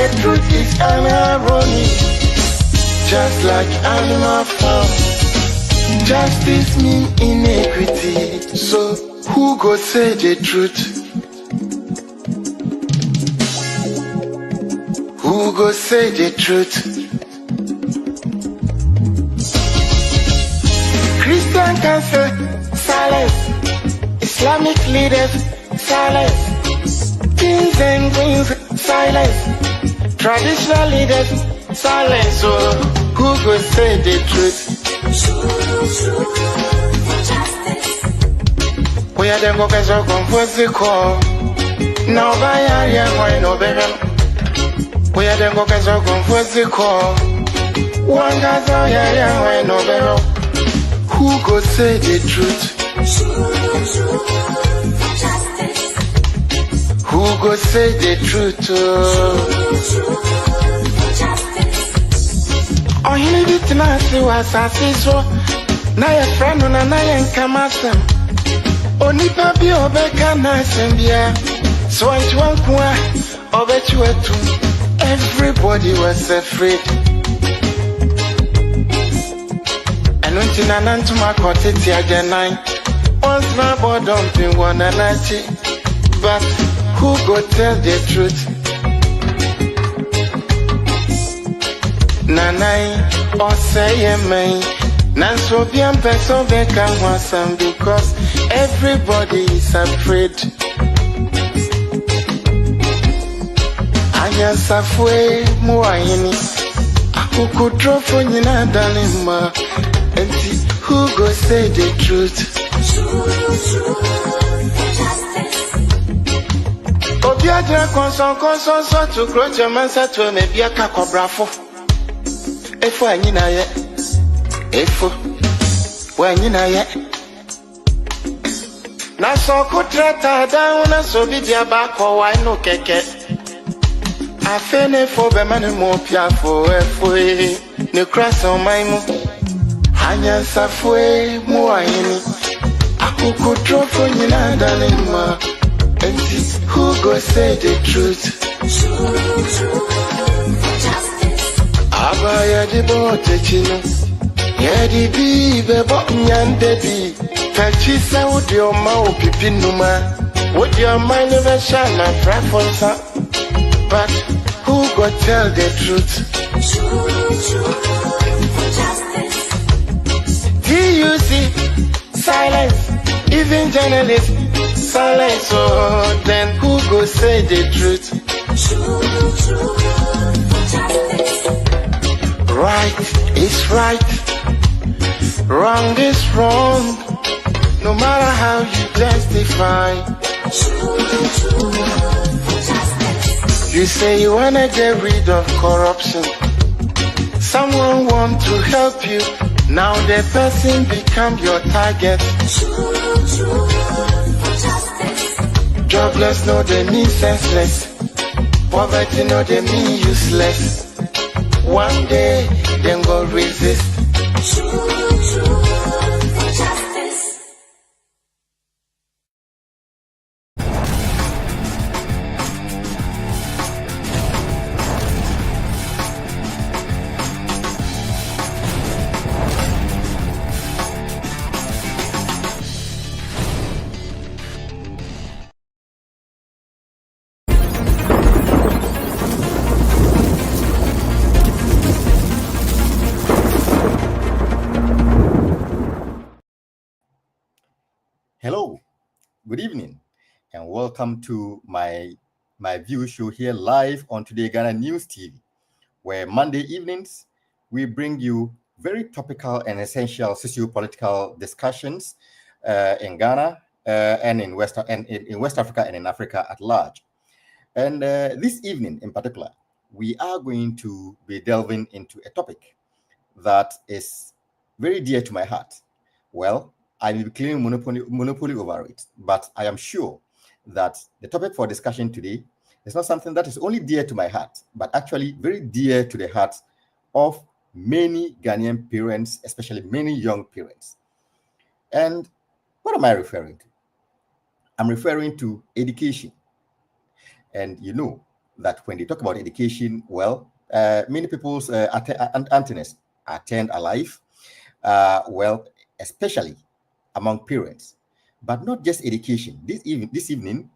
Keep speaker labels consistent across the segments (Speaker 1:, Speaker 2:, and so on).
Speaker 1: the truth is an irony. Just like animal farm, justice mean inequity. So who go say the truth? Who go say the truth? Christian can say silence, Islamic leaders silence, kings and queens silence, traditional leaders silence. So who go say the truth? We are them go so confused the call. Now by area why no better. We are them go so confused the call. One guy's oh yeah why no better. Who go say the truth? Who go say the truth? Oh, he need it now, see what I see so. Now your friend on a nine come at them. Only papi obeka nice and yeah. So I want one over you. Everybody was afraid. And when you nan to my cottage again nine. Once my boy dumping one and but who go tell the truth? Nanai or say me. Nan so be am person they can want some because everybody is afraid. Aya safwe muayini. Aku draw for you na dalima. And who go say the truth? Obiaja konson so to grow German set to me be a cacobrafo. Efo anyina ye. Efo. When you know ye. Na so kutrata down na so be dia back or why no keke. I fene for be man mo pia for efo e. Ne cross on my mo. Hanya safwe mo ayini. Aku drop for you na dalima. And who go say the truth? Abaya di bote chino. Yedi bi bebo nyande bi. Kachi sa udi oma upipi numa. Would your mind never shine my preference? But who go tell the truth? TUC silence. Even journalists silence. Oh, then who go say the truth? Right is right, wrong is wrong, no matter how you justify. You say you wanna get rid of corruption, someone want to help you, now the person become your target. Jobless no they mean senseless, poverty no they mean useless. One day, then go resist.
Speaker 2: Hello, good evening, and welcome to my MyView Show here live on TodayGhanaNews TV, where Monday evenings we bring you very topical and essential socio-political discussions in Ghana and in West Africa and in Africa at large. And this evening in particular, we are going to be delving into a topic that is very dear to my heart. Well, I will be claiming monopoly over it, but I am sure that the topic for discussion today is not something that is only dear to my heart, but actually very dear to the heart of many Ghanaian parents, especially many young parents. And what am I referring to? I'm referring to education. And you know, that when they talk about education, well, many people's antennas are turned alive, well, especially among parents, but not just education. This evening,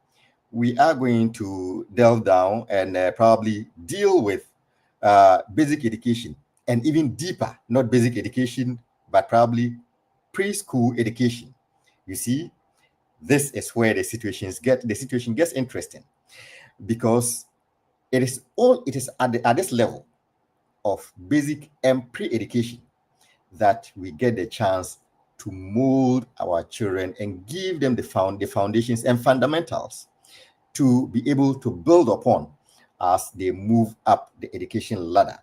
Speaker 2: we are going to delve down and probably deal with basic education, and even deeper, not basic education, but probably preschool education. You see, this is where the situation gets interesting, because it is at this level of basic and pre-education that we get the chance to mold our children and give them the foundations and fundamentals to be able to build upon as they move up the education ladder.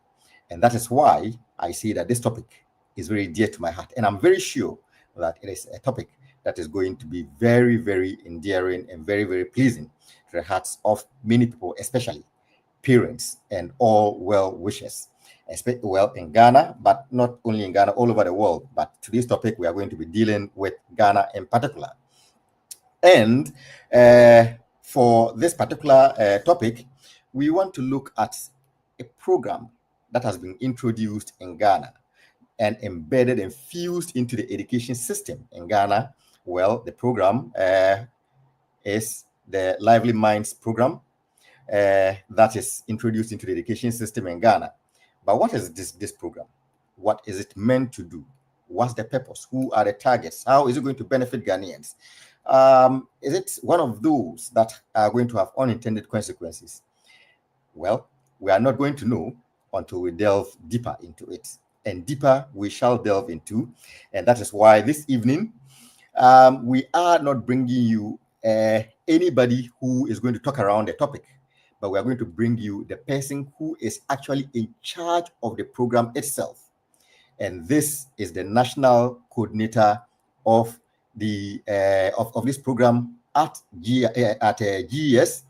Speaker 2: And that is why I say that this topic is very dear to my heart. And I'm very sure that it is a topic that is going to be very, very endearing and very, very pleasing to the hearts of many people, especially parents and all well-wishers. Well, in Ghana, but not only in Ghana, all over the world. But today's topic, we are going to be dealing with Ghana in particular. And for this particular topic, we want to look at a program that has been introduced in Ghana and embedded and fused into the education system in Ghana. Well, the program is the Lively Minds program that is introduced into the education system in Ghana. But what is this program? What is it meant to do? What's the purpose? Who are the targets? How is it going to benefit Ghanaians? Is it one of those that are going to have unintended consequences? Well, we are not going to know until we delve deeper into it. And deeper we shall delve into. And that is why this evening, we are not bringing you anybody who is going to talk around the topic, but we are going to bring you the person who is actually in charge of the program itself. And this is the national coordinator of the of this program at GES,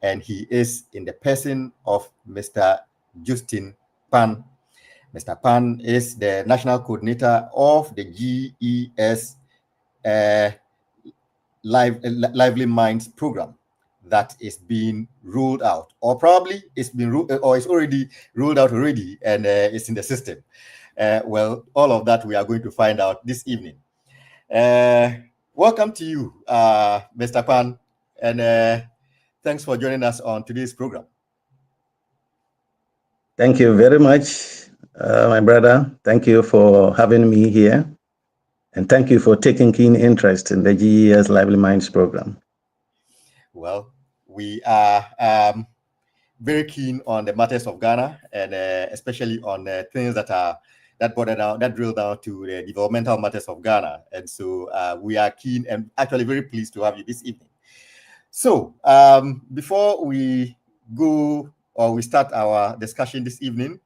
Speaker 2: and he is in the person of Mr. Justin Pan. Mr. Pan is the national coordinator of the GES Lively Minds program that is being rolled out, or probably it's been or it's already rolled out already, and it's in the system. Well, all of that we are going to find out this evening. Welcome to you, Mr. Pan, and thanks for joining us on today's program.
Speaker 3: Thank you very much, my brother. Thank you for having me here, and thank you for taking keen interest in the GES Lively Minds program.
Speaker 2: Well, we are very keen on the matters of Ghana, and especially on things that drill down to the developmental matters of Ghana. And so we are keen and actually very pleased to have you this evening. So before we go or we start our discussion this evening,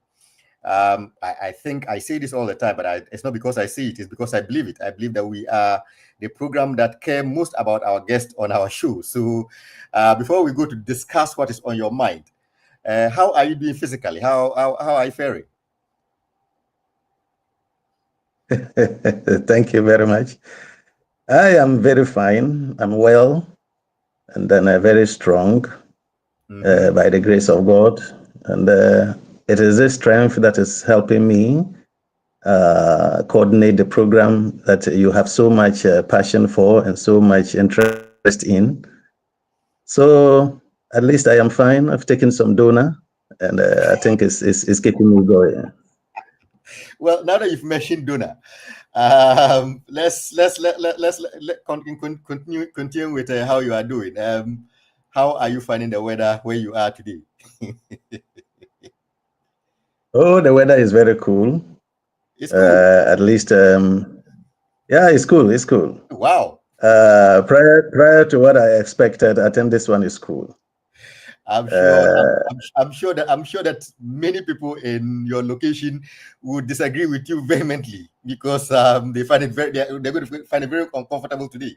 Speaker 2: I think I say this all the time, but it's not because I say it, it's because I believe it. I believe that we are the program that care most about our guests on our show. So before we go to discuss what is on your mind, how are you doing physically? How are you faring?
Speaker 3: Thank you very much. I am very fine. I'm well, and then very strong by the grace of God. And it is this strength that is helping me coordinate the program that you have so much passion for and so much interest in. So at least I am fine. I've taken some donor, and I think it's keeping me going.
Speaker 2: Well, now that you've mentioned donor, let's continue with how you are doing. How are you finding the weather where you are today?
Speaker 3: Oh, the weather is very cool.
Speaker 2: It's cool.
Speaker 3: At least, yeah, it's cool. It's cool.
Speaker 2: Wow.
Speaker 3: Prior to what I expected, I think this one is cool.
Speaker 2: I'm sure. I'm sure that many people in your location would disagree with you vehemently because they find it they're going to find it very uncomfortable today.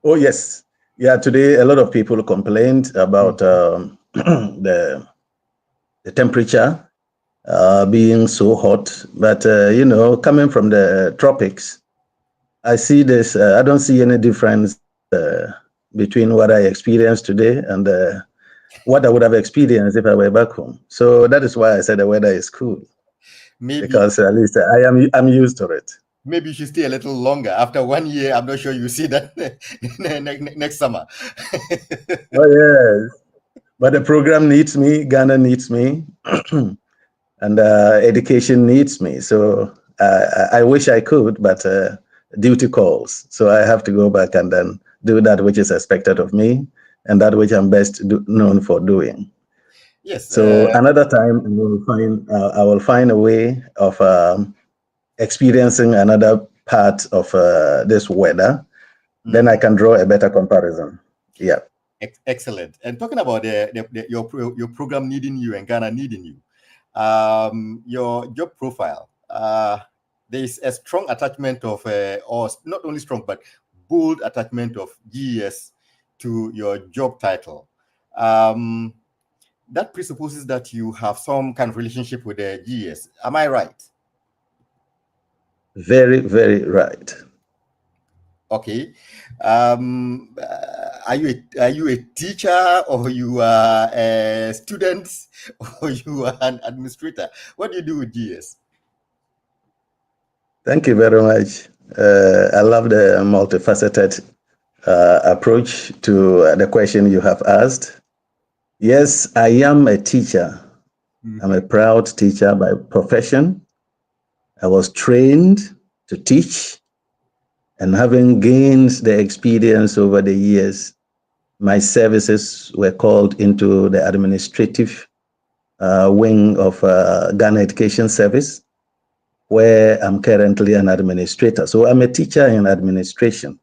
Speaker 3: Oh yes, yeah. Today, a lot of people complained about the temperature being so hot, but you know, coming from the tropics, I see this. I don't see any difference between what I experienced today and what I would have experienced if I were back home. So that is why I said the weather is cool.
Speaker 2: Maybe,
Speaker 3: because at least I'm used to it.
Speaker 2: Maybe you should stay a little longer. After 1 year, I'm not sure you see that next summer.
Speaker 3: Oh yes, but the program needs me, Ghana needs me, and education needs me. So I wish I could, but duty calls. So I have to go back and then do that which is expected of me, and that which I'm best known for doing.
Speaker 2: Yes.
Speaker 3: So another time I will find a way of experiencing another part of this weather. Then I can draw a better comparison. Yeah.
Speaker 2: Excellent. And talking about your program needing you and Ghana needing you, your job profile, there is a strong attachment of, or not only strong, but bold attachment of GES to your job title. That presupposes that you have some kind of relationship with the GES. Am I right?
Speaker 3: Very, very right.
Speaker 2: Okay. Are you a teacher, or you are a student, or you are an administrator? What do you do with GS?
Speaker 3: Thank you very much. I love the multifaceted approach to the question you have asked. Yes, I am a teacher. I'm a proud teacher by profession. I was trained to teach. And having gained the experience over the years, my services were called into the administrative wing of Ghana Education Service, where I'm currently an administrator. So I'm a teacher in administration.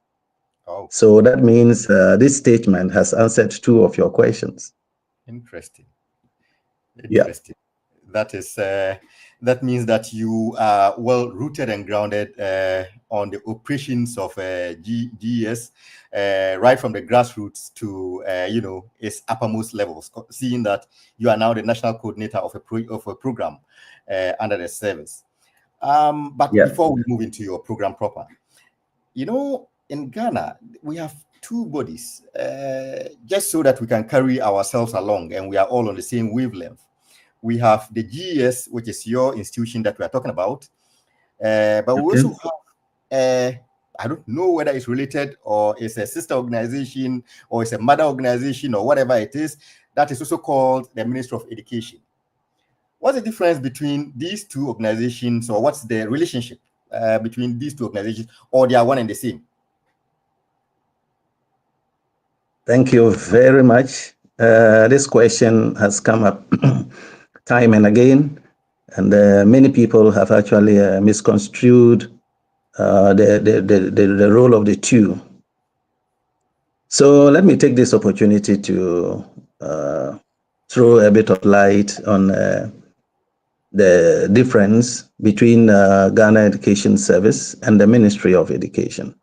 Speaker 2: Oh.
Speaker 3: So that means this statement has answered two of your questions.
Speaker 2: Interesting.
Speaker 3: Interesting.
Speaker 2: Yeah. That is that means that you are well rooted and grounded on the operations of GES, right from the grassroots to its uppermost levels. Seeing that you are now the national coordinator of a program under the service. But before we move into your program proper, in Ghana we have two bodies, just so that we can carry ourselves along and we are all on the same wavelength. We have the GES, which is your institution that we are talking about. But we also have, I don't know whether it's related or it's a sister organization or it's a mother organization or whatever it is, that is also called the Ministry of Education. What's the difference between these two organizations, or what's the relationship between these two organizations, or they are one and the same?
Speaker 3: Thank you very much. This question has come up time and again, and many people have actually misconstrued the role of the two. So let me take this opportunity to throw a bit of light on the difference between Ghana Education Service and the Ministry of Education.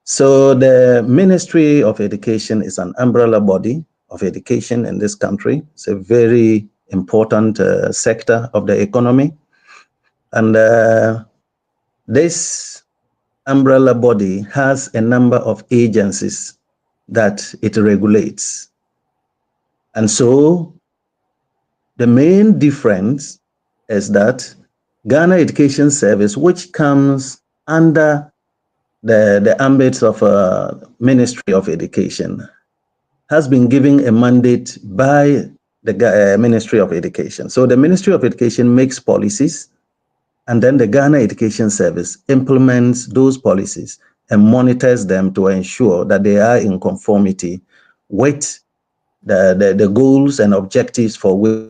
Speaker 3: So the Ministry of Education is an umbrella body of education in this country. It's a very important sector of the economy. And this umbrella body has a number of agencies that it regulates. And so the main difference is that Ghana Education Service, which comes under the ambit of Ministry of Education, has been given a mandate by the Ministry of Education. So the Ministry of Education makes policies, and then the Ghana Education Service implements those policies and monitors them to ensure that they are in conformity with the goals and objectives for which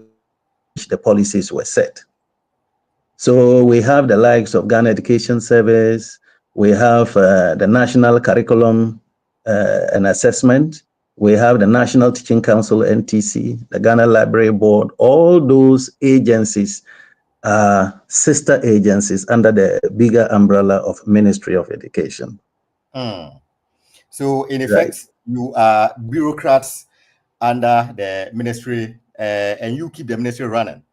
Speaker 3: the policies were set. So we have the likes of Ghana Education Service, we have the National Curriculum and Assessment, we have the National Teaching Council, NTC, the Ghana Library Board. All those agencies are sister agencies under the bigger umbrella of Ministry of Education.
Speaker 2: So in effect, you are bureaucrats under the ministry, and you keep the ministry running.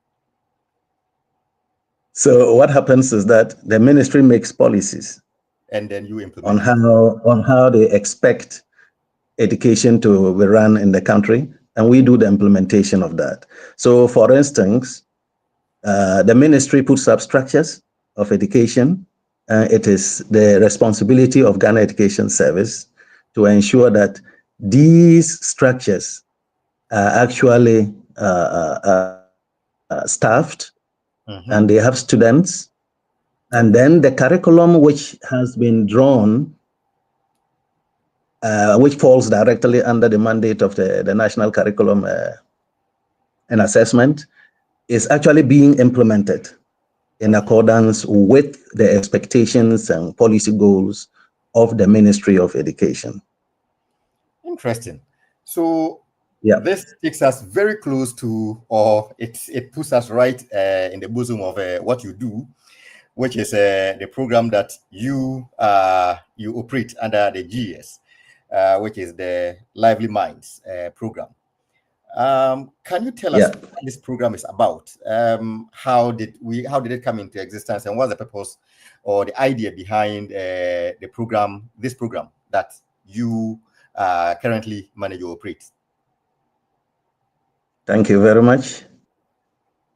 Speaker 3: So what happens is that the ministry makes policies,
Speaker 2: and then you implement
Speaker 3: on how they expect education to be run in the country. and we do the implementation of that. So, for instance, the ministry puts up structures of education. It is the responsibility of Ghana Education Service to ensure that these structures are actually staffed, and they have students. And then the curriculum which has been drawn, which falls directly under the mandate of the National Curriculum and Assessment, is actually being implemented in accordance with the expectations and policy goals of the Ministry of Education.
Speaker 2: Interesting. So
Speaker 3: yeah,
Speaker 2: this takes us very close to, or it puts us right in the bosom of what you do, which is the program that you operate under the GS, which is the Lively Minds program. Can you tell us what this program is about? How did it come into existence, and what's the purpose or the idea behind this program that you currently manage or operate?
Speaker 3: Thank you very much.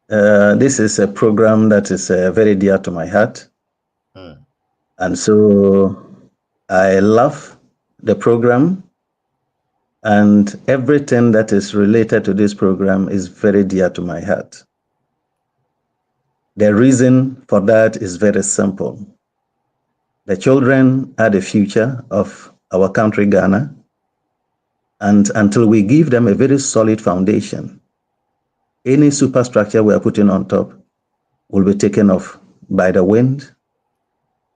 Speaker 3: This is a program that is very dear to my heart. And so I love the program, and everything that is related to this program is very dear to my heart. The reason for that is very simple. The children are the future of our country, Ghana, and until we give them a very solid foundation, any superstructure we are putting on top will be taken off by the wind.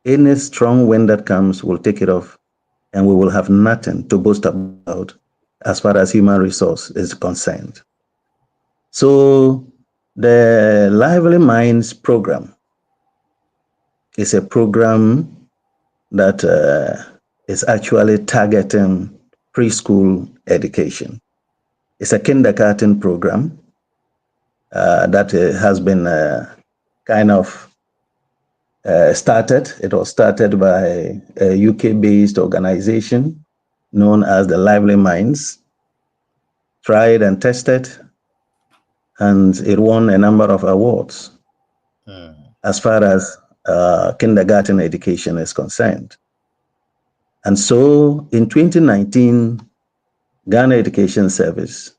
Speaker 3: Any strong wind that comes will take it off, and we will have nothing to boast about as far as human resource is concerned. So the Lively Minds program is a program that is actually targeting preschool education. It's a kindergarten program that has been kind of started. It was started by a UK-based organization known as the Lively Minds, tried and tested, and it won a number of awards as far as kindergarten education is concerned. And so in 2019, Ghana Education Service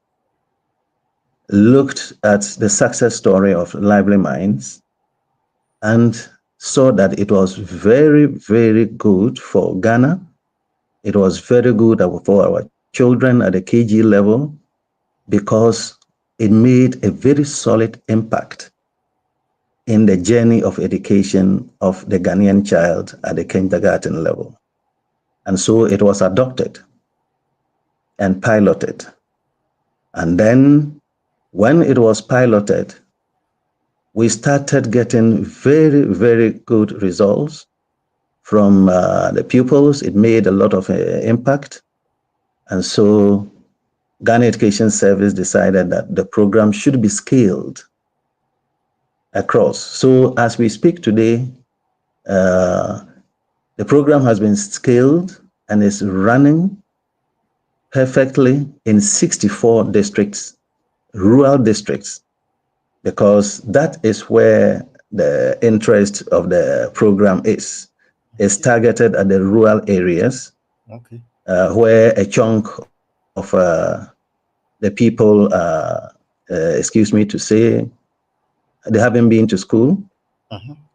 Speaker 3: looked at the success story of Lively Minds and saw that it was very, very good for Ghana. It was very good for our children at the KG level because it made a very solid impact in the journey of education of the Ghanaian child at the kindergarten level. And so it was adopted and piloted. And then when it was piloted, we started getting very, very good results from the pupils. It made a lot of impact. And so Ghana Education Service decided that the program should be scaled across. So as we speak today, the program has been scaled and is running perfectly in 64 districts, rural districts, because that is where the interest of the program is. It's targeted at the rural areas, where a chunk of the people, excuse me to say, they haven't been to school.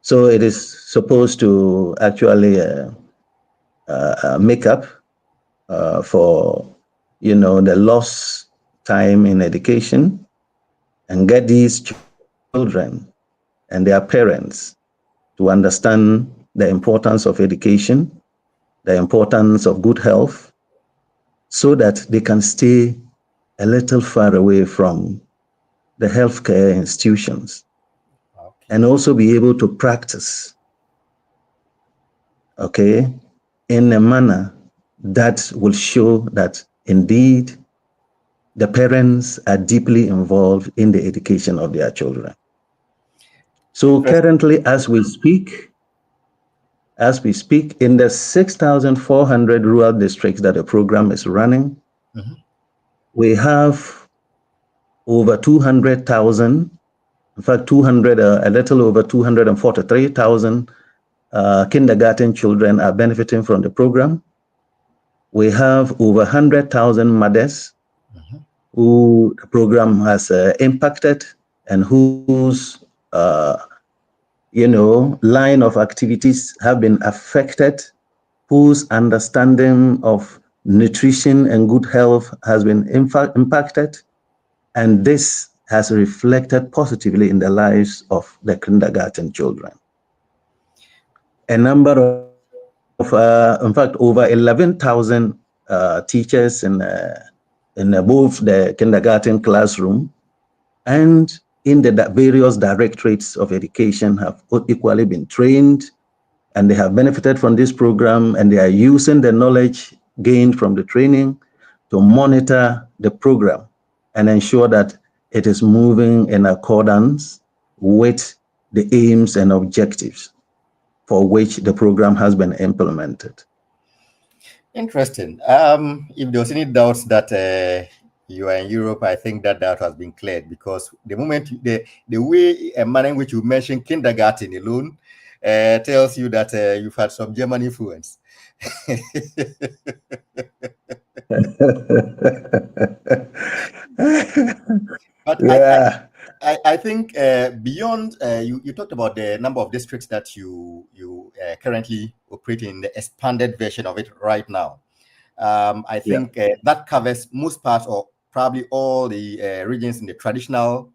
Speaker 3: So it is supposed to actually make up for, the lost time in education and get these children and their parents to understand the importance of education, the importance of good health, so that they can stay a little far away from the healthcare institutions and also be able to practice, in a manner that will show that indeed the parents are deeply involved in the education of their children. So currently, as we speak, in the 6,400 rural districts that the program is running, we have over 200,000, in fact, a little over 243,000 kindergarten children are benefiting from the program. We have over 100,000 mothers who the program has impacted and whose line of activities have been affected, whose understanding of nutrition and good health has been impacted, and this has reflected positively in the lives of the kindergarten children. A number of, in fact, over 11,000 teachers in both the kindergarten classroom and in the various directorates of education have equally been trained, and they have benefited from this program, and they are using the knowledge gained from the training to monitor the program and ensure that it is moving in accordance with the aims and objectives for which the program has been implemented.
Speaker 2: Interesting. If there was any doubts that you are in Europe, I think that doubt has been cleared, because the moment the way a manner in which you mentioned kindergarten alone tells you that you've had some German influence. But yeah. I think beyond you talked about the number of districts that you currently operate in, the expanded version of it right now. I think that covers most parts, or probably all the regions in the traditional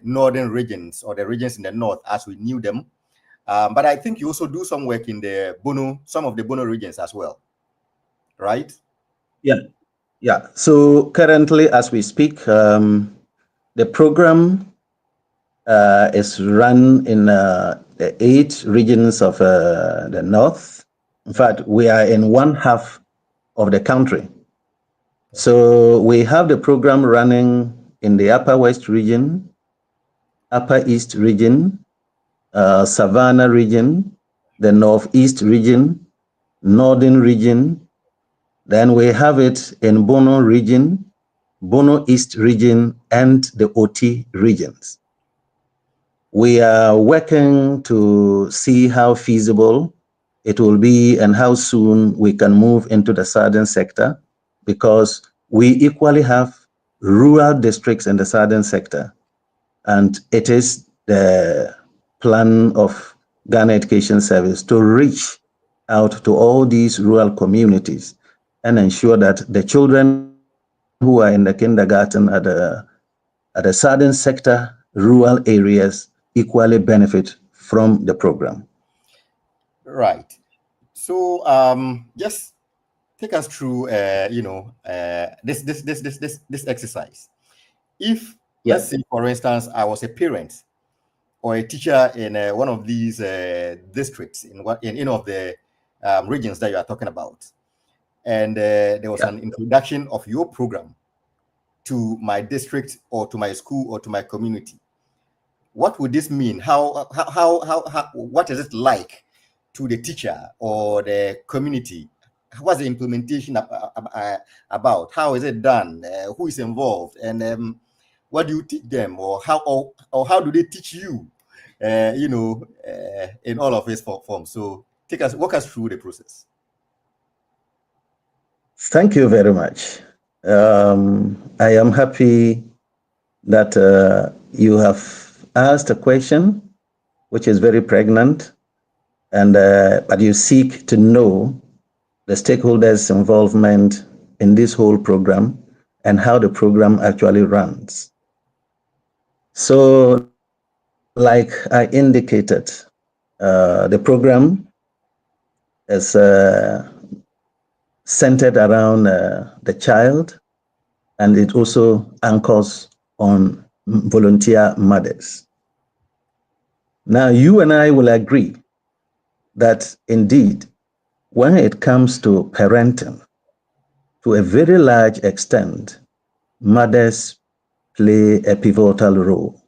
Speaker 2: northern regions, or the regions in the north as we knew them. But I think you also do some work in the some of the Bono regions as well, right?
Speaker 3: Yeah. So currently, as we speak, the program is run in the 8 regions of the north. In fact, we are in one half of the country. So we have the program running in the Upper West region, Upper East region, Savannah region, the Northeast region, Northern region. Then we have it in Bono region, Bono East region, and the OT regions. We are working to see how feasible it will be and how soon we can move into the southern sector, because we equally have rural districts in the southern sector. And it is the plan of Ghana Education Service to reach out to all these rural communities and ensure that the children who are in the kindergarten at the southern sector, rural areas, equally benefit from the program.
Speaker 2: Right. So just take us through this exercise. If let's say, for instance, I was a parent or a teacher in one of these districts in any of the regions that you are talking about, and there was an introduction of your program to my district or to my school or to my community, what would this mean? How what is it like to the teacher or the community? What's the implementation about? How is it done? Who is involved? And what do you teach them, or how do they teach you? In all of its forms. So walk us through the process.
Speaker 3: Thank you very much. I am happy that you have asked a question which is very pregnant, and but you seek to know the stakeholders' involvement in this whole program and how the program actually runs. So, like I indicated, the program is centered around the child, and it also anchors on volunteer mothers. Now, you and I will agree that indeed, when it comes to parenting, to a very large extent, mothers play a pivotal role,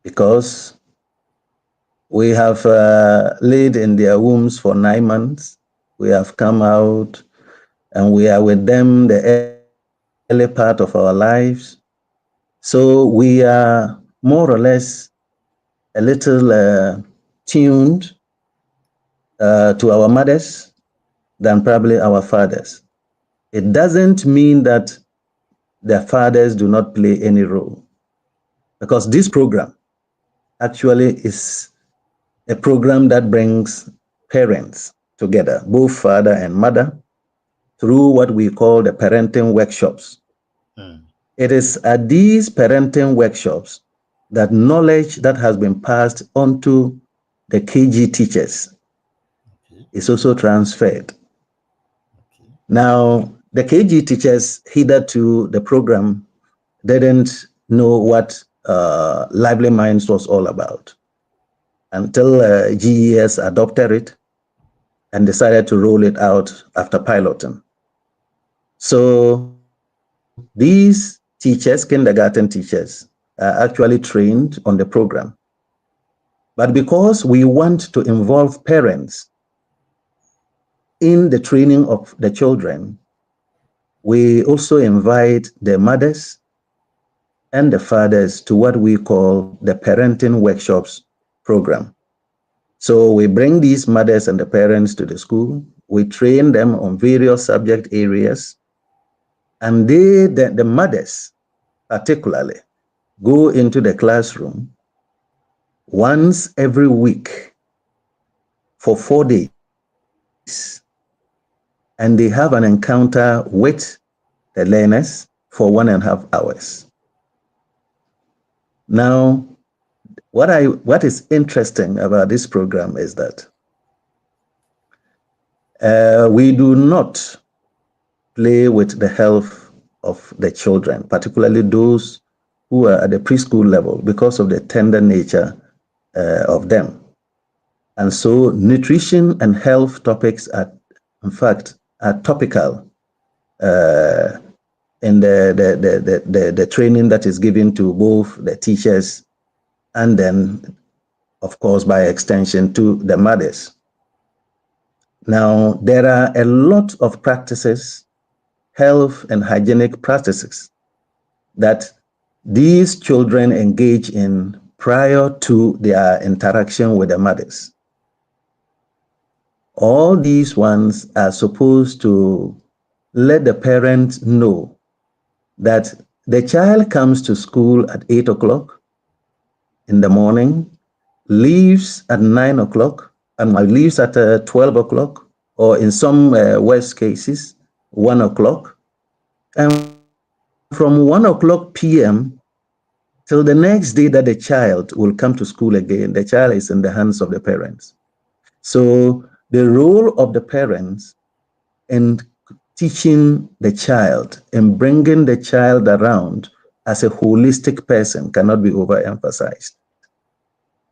Speaker 3: because we have laid in their wombs for 9 months. We have come out and we are with them the early part of our lives. So we are more or less a little tuned to our mothers than probably our fathers. It doesn't mean that their fathers do not play any role, because this program actually is a program that brings parents together, both father and mother, through what we call the parenting workshops. It is at these parenting workshops that knowledge that has been passed on to the KG teachers is also transferred. Now, the KG teachers, hitherto the program didn't know what Lively Minds was all about until GES adopted it and decided to roll it out after piloting. So these teachers, kindergarten teachers, are actually trained on the program. But because we want to involve parents in the training of the children, we also invite the mothers and the fathers to what we call the parenting workshops program. So we bring these mothers and the parents to the school. We train them on various subject areas, and the mothers particularly go into the classroom once every week for 4 days, and they have an encounter with the learners for 1.5 hours. Now, what is interesting about this program is that we do not play with the health of the children, particularly those who are at the preschool level, because of the tender nature of them. And so nutrition and health topics are, in fact, are topical in the training that is given to both the teachers and then, of course, by extension, to the mothers. Now, there are a lot of practices, health and hygienic practices, that these children engage in prior to their interaction with the mothers. All these ones are supposed to let the parents know that the child comes to school at 8 o'clock in the morning, leaves at 9 o'clock, and leaves at 12 o'clock, or in some worst cases, 1 o'clock. And from 1 o'clock p.m. till the next day that the child will come to school again, the child is in the hands of the parents. So the role of the parents in teaching the child and bringing the child around as a holistic person cannot be overemphasized.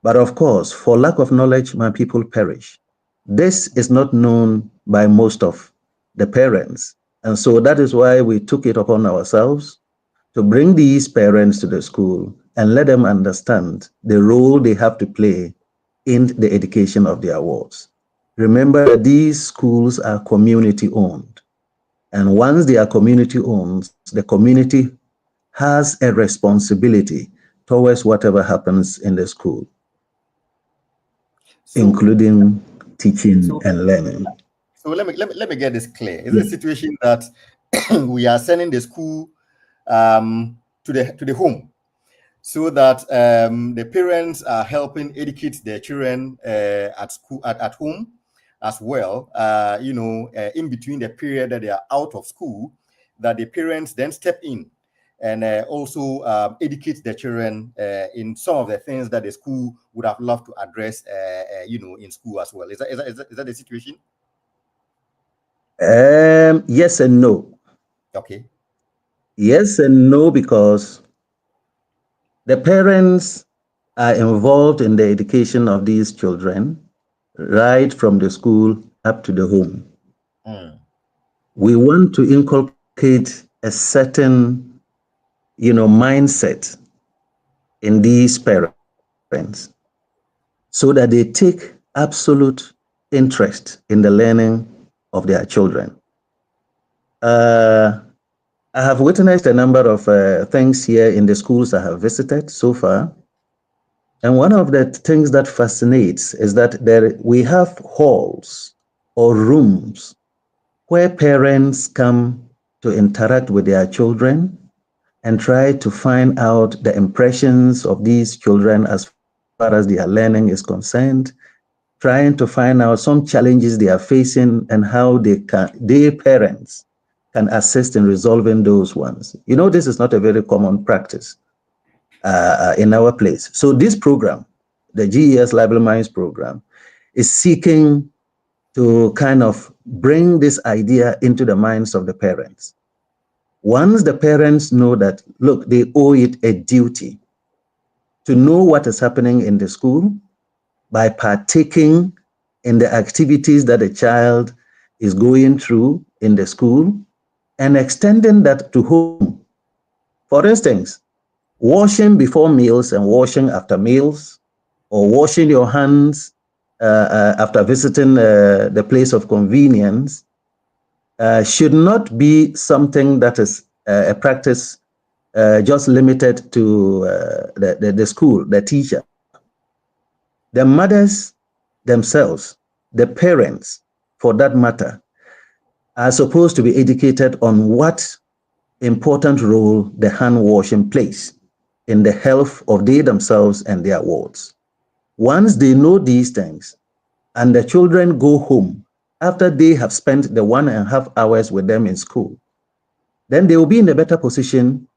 Speaker 3: But of course, for lack of knowledge, my people perish. This is not known by most of the parents. And so that is why we took it upon ourselves to bring these parents to the school and let them understand the role they have to play in the education of their wards. Remember that these schools are community owned. And once they are community owned, the community has a responsibility towards whatever happens in the school, including teaching and learning.
Speaker 2: So let me get this clear. Is it a situation that we are sending the school to the home, so that the parents are helping educate their children at school at home as well, in between the period that they are out of school, that the parents then step in and also educate their children in some of the things that the school would have loved to address, in school as well. Is that the situation?
Speaker 3: Yes and no.
Speaker 2: Okay.
Speaker 3: Yes and no, because the parents are involved in the education of these children right from the school up to the home. We want to inculcate a certain, mindset in these parents so that they take absolute interest in the learning of their children. I have witnessed a number of things here in the schools I have visited so far. And one of the things that fascinates is that we have halls or rooms where parents come to interact with their children and try to find out the impressions of these children as far as their learning is concerned, trying to find out some challenges they are facing and how their parents can assist in resolving those ones. You know, this is not a very common practice in our place. So this program, the GES Library Minds program, is seeking to kind of bring this idea into the minds of the parents. Once the parents know that, look, they owe it a duty to know what is happening in the school by partaking in the activities that the child is going through in the school and extending that to home. For instance, washing before meals and washing after meals, or washing your hands after visiting the place of convenience should not be something that is a practice just limited to the school, the teacher. The mothers themselves, the parents, for that matter, are supposed to be educated on what important role the hand washing plays in the health of they themselves and their wards. Once they know these things and the children go home after they have spent the 1.5 hours with them in school, then they will be in a better position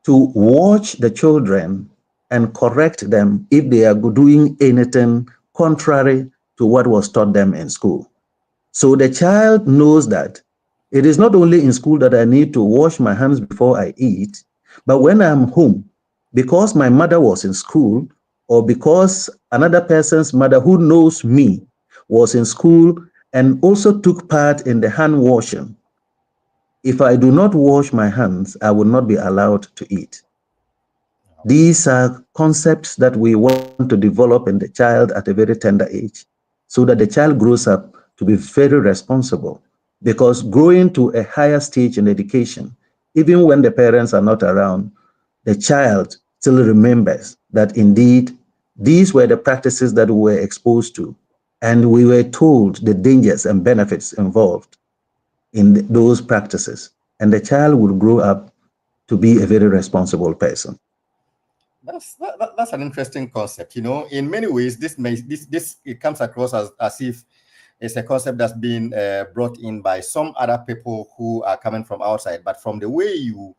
Speaker 3: to watch the children and correct them if they are doing anything contrary to what was taught them in school. So the child knows that it is not only in school that I need to wash my hands before I eat, but when I'm home, because my mother was in school, or because another person's mother who knows me was in school and also took part in the hand washing, if I do not wash my hands, I will not be allowed to eat. These are concepts that we want to develop in the child at a very tender age, so that the child grows up to be very responsible. Because growing to a higher stage in education, even when the parents are not around, the child still remembers that indeed these were the practices that we were exposed to, and we were told the dangers and benefits involved in those practices. And the child will grow up to be a very responsible person.
Speaker 2: That's an interesting concept. You know, in many ways, this it comes across as if it's a concept that's been brought in by some other people who are coming from outside. But from the way you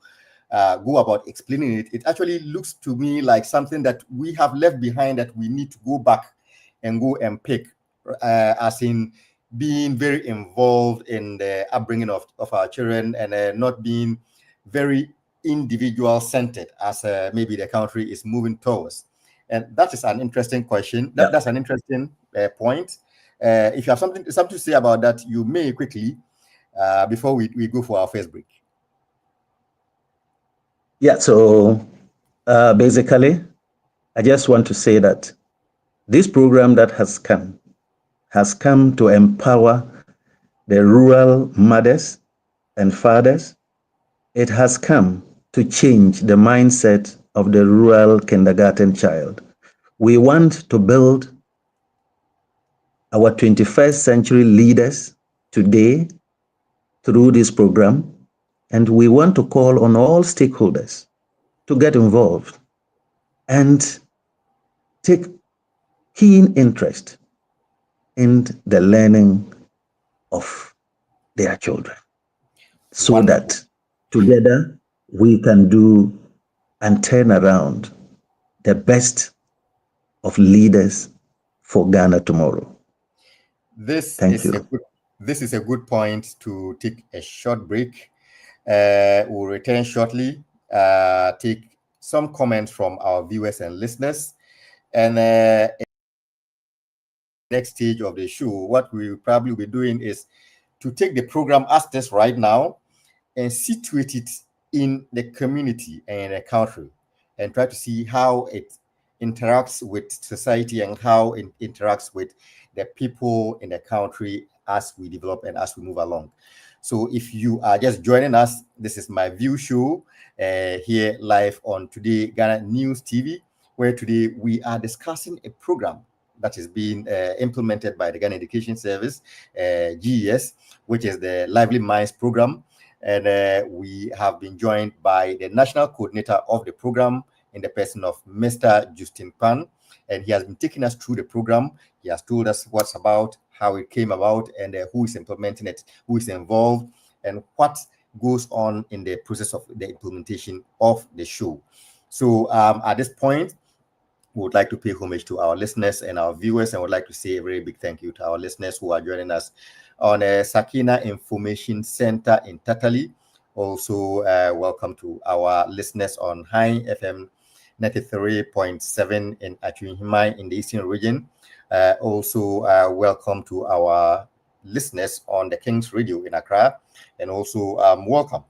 Speaker 2: go about explaining it, it actually looks to me like something that we have left behind that we need to go back and go and pick, as in being very involved in the upbringing of our children and not being very individual centered as maybe the country is moving towards. And that is an interesting question. That's an interesting point. If you have something to say about that, you may quickly before we go for our first break.
Speaker 3: Yeah, so basically, I just want to say that this program that has come to empower the rural mothers and fathers. It has come to change the mindset of the rural kindergarten child. We want to build our 21st century leaders today through this program, and we want to call on all stakeholders to get involved and take keen interest in the learning of their children, so that together we can do and turn around the best of leaders for Ghana tomorrow.
Speaker 2: This is a good point to take a short break. We'll return shortly, take some comments from our viewers and listeners, and next stage of the show, what we will probably be doing is to take the program as this right now and situate it in the community and the country and try to see how it interacts with society and how it interacts with the people in the country as we develop and as we move along. So if you are just joining us, this is MyView Show here live on Today Ghana News TV, where today we are discussing a program that is being implemented by the Ghana Education Service, GES, which is the Lively Minds program. And we have been joined by the national coordinator of the program in the person of Mr. Justin Pan. And he has been taking us through the program. He has told us what's about, how it came about, and who is implementing it, who is involved, and what goes on in the process of the implementation of the show. So at this point, we would like to pay homage to our listeners and our viewers, and would like to say a very big thank you to our listeners who are joining us on Sakina Information Center in Tatali. Also, welcome to our listeners on High FM 93.7 in Atuhimai in the Eastern region. Also, welcome to our listeners on the King's Radio in Accra. And also, welcome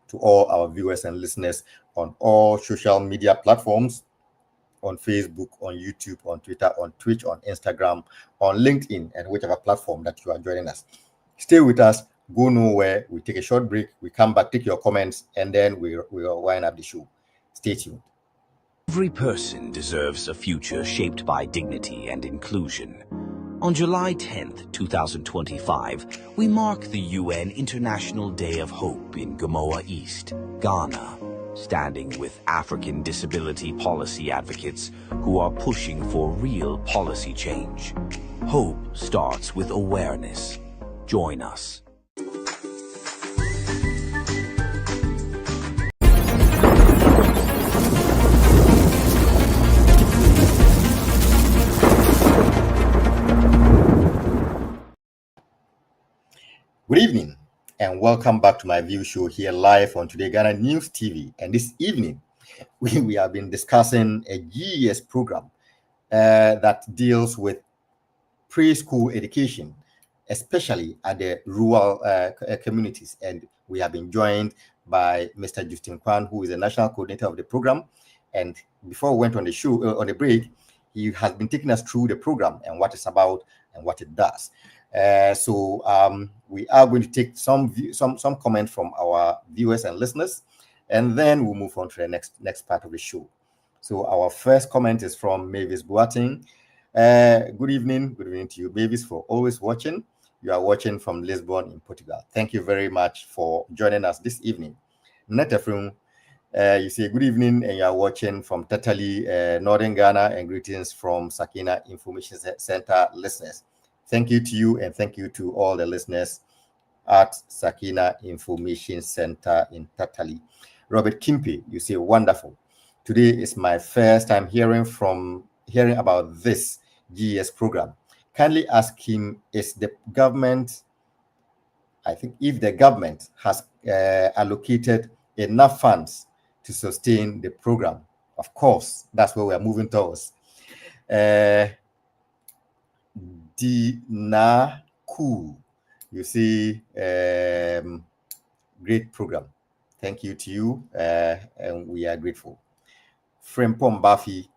Speaker 2: to all our viewers and listeners on all social media platforms, on Facebook, on YouTube, on Twitter, on Twitch, on Instagram, on LinkedIn, and whichever platform that you are joining us. Stay with us. Go nowhere. We take a short break. We come back, take your comments, and then we'll wind up the show. Stay tuned.
Speaker 4: Every person deserves a future shaped by dignity and inclusion. On July 10th, 2025, we mark the UN International Day of Hope in Gamoa East, Ghana, standing with African disability policy advocates who are pushing for real policy change. Hope starts with awareness. Join us.
Speaker 2: Good evening and welcome back to MyView Show here live on Today Ghana News TV. And this evening, we have been discussing a GES program that deals with preschool education, especially at the rural communities. And we have been joined by Mr. Justin Kwan, who is the national coordinator of the program. And before we went on the show, on the break, he has been taking us through the program and what it's about and what it does. So we are going to take some comment from our viewers and listeners, and then we'll move on to the next part of the show. So our first comment is from Mavis Boateng. Good evening to you, Mavis, for always watching. You are watching from Lisbon in Portugal. Thank you very much for joining us this evening. Netafrum, you say good evening, and you are watching from Tatali, Northern Ghana, and greetings from Sakina Information Center listeners. Thank you to you, and thank you to all the listeners at Sakina Information Center in Tatali. Robert Kimpe, you say wonderful. Today is my first time hearing about this GES program. Kindly ask him, is the government, I think if the government has allocated enough funds to sustain the program. Of course, that's where we are moving towards. Dinaku, you see, great program. Thank you to you, and we are grateful. Frempom Bafi,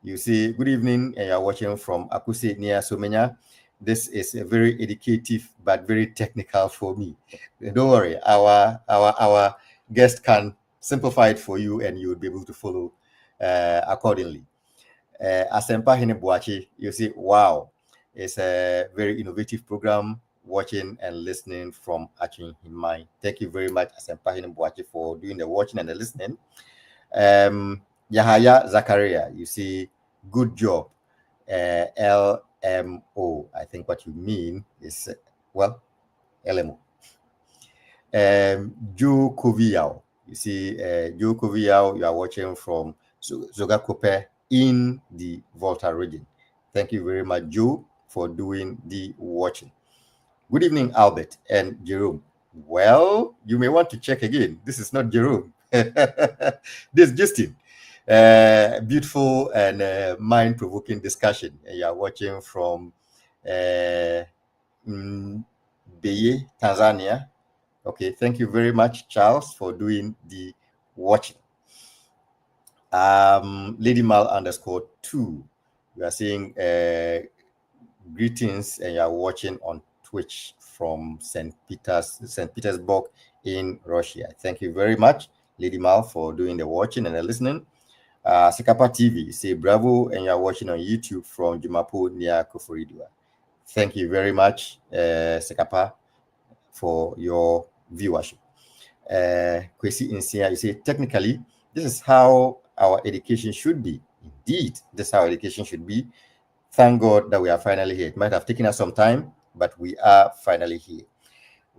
Speaker 2: you say good evening, and you are watching from Akuse near Somenya. This is a very educative but very technical for me. Don't worry, our guest can simplify it for you, and you will be able to follow accordingly. Asempa Hinebuachi, you say wow. It's a very innovative program, watching and listening from Atuhimai. Thank you very much, Asempa Hinembuachi, for doing the watching and the listening. Yahaya Zakaria, you see, good job. LMO, I think what you mean is, well, LMO. Joe Koviao, you see, Joe Koviao, you are watching from Zogakope in the Volta region. Thank you very much, Joe, for doing the watching. Good evening, Albert and Jerome. Well, you may want to check again. This is not Jerome. This is Justin. Beautiful and mind-provoking discussion. You are watching from Beye, Tanzania. Okay, thank you very much, Charles, for doing the watching. Lady Mal _2. You are saying greetings, and you are watching on Twitch from St. Petersburg in Russia. Thank you very much, Lady Mal, for doing the watching and the listening. Sekapa TV say bravo, and you are watching on YouTube from Jumapo near Koforidua. Thank you very much, Sekapa, for your viewership. Kwesi Insia, you say technically this is how our education should be. Indeed, this is how education should be. Thank God that we are finally here. It might have taken us some time, but we are finally here.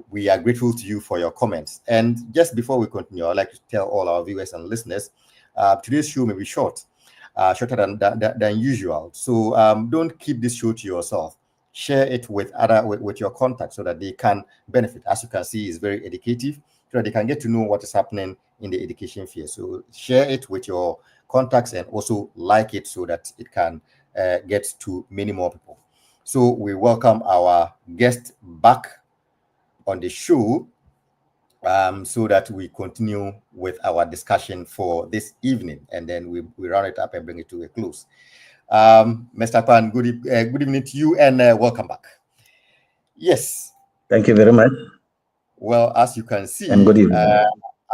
Speaker 2: We are grateful to you for your comments. And just before we continue, I'd like to tell all our viewers and listeners, today's show may be short, shorter than usual. So don't keep this show to yourself. Share it with with your contacts so that they can benefit. As you can see, it's very educative, so that they can get to know what is happening in the education field. So share it with your contacts and also like it so that it can get to many more people. So we welcome our guest back on the show so that we continue with our discussion for this evening, and then we round it up and bring it to a close. Mr. Pan, good evening to you, and welcome back. Yes.
Speaker 3: Thank you very much.
Speaker 2: Well, as you can see,
Speaker 3: and good evening.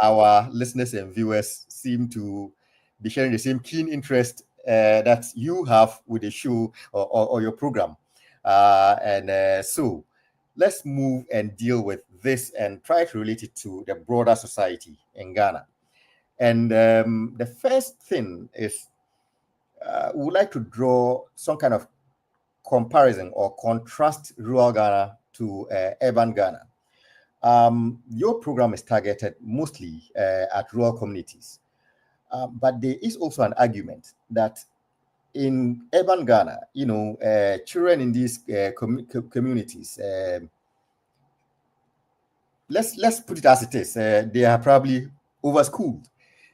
Speaker 2: Our listeners and viewers seem to be sharing the same keen interest that you have with the show or your program. So let's move and deal with this and try to relate it to the broader society in Ghana. And the first thing is we would like to draw some kind of comparison or contrast rural Ghana to urban Ghana. Your program is targeted mostly at rural communities. But there is also an argument that in urban Ghana, children in these communities, let's put it as it is, they are probably over-schooled.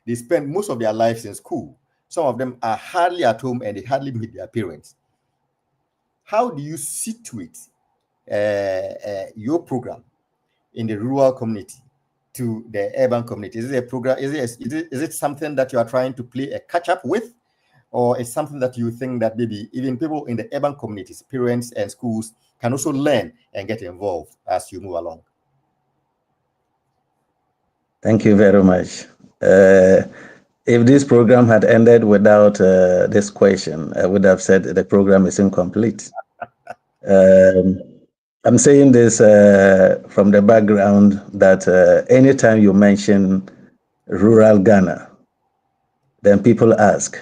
Speaker 2: They spend most of their lives in school. Some of them are hardly at home and they hardly meet their parents. How do you situate your program in the rural community to the urban community? Is it a program? Is it something that you are trying to play a catch-up with, or is something that you think that maybe even people in the urban communities, parents and schools, can also learn and get involved as you move along?
Speaker 3: Thank you very much. If this program had ended without this question, I would have said the program is incomplete. I'm saying this from the background that anytime you mention rural Ghana, then people ask,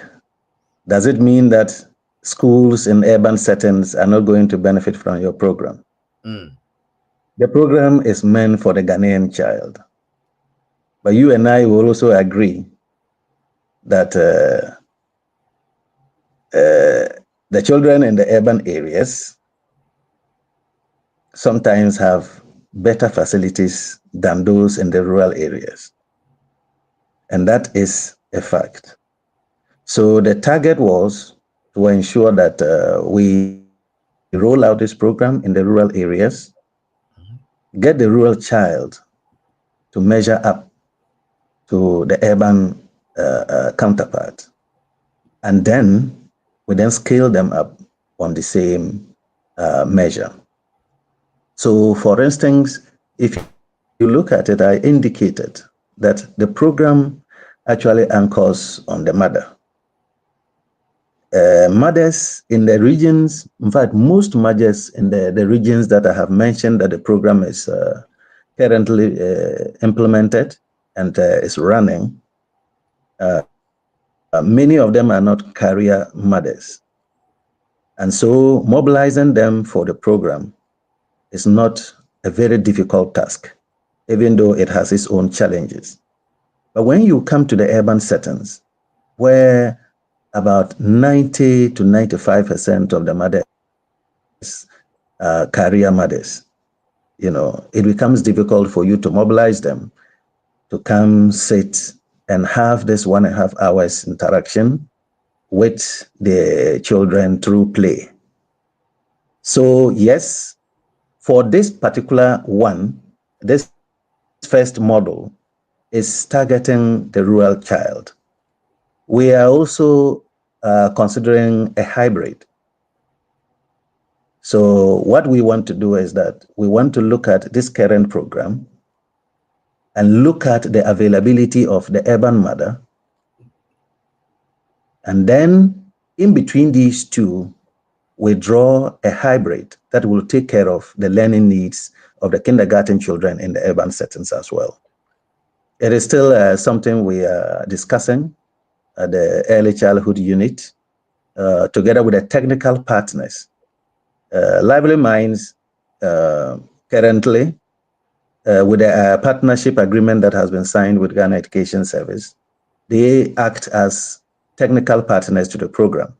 Speaker 3: does it mean that schools in urban settings are not going to benefit from your program? The program is meant for the Ghanaian child. But you and I will also agree that the children in the urban areas sometimes have better facilities than those in the rural areas. And that is a fact. So the target was to ensure that we roll out this program in the rural areas, get the rural child to measure up to the urban counterpart. And then we then scale them up on the same measure. So for instance, if you look at it, I indicated that the program actually anchors on the mother. Mothers in the regions, in fact, most mothers in the regions that I have mentioned that the program is currently implemented and is running, many of them are not career mothers. And so mobilizing them for the program is not a very difficult task, even though it has its own challenges. But when you come to the urban settings, where about 90 to 95% of the mothers are career mothers, it becomes difficult for you to mobilize them to come sit and have this 1.5 hours interaction with the children through play. So yes, for this particular one, this first model is targeting the rural child. We are also considering a hybrid. So what we want to do is that we want to look at this current program and look at the availability of the urban mother. And then in between these two, we draw a hybrid that will take care of the learning needs of the kindergarten children in the urban settings as well. It is still something we are discussing at the early childhood unit, together with the technical partners. Lively Minds currently, with a partnership agreement that has been signed with Ghana Education Service, they act as technical partners to the program.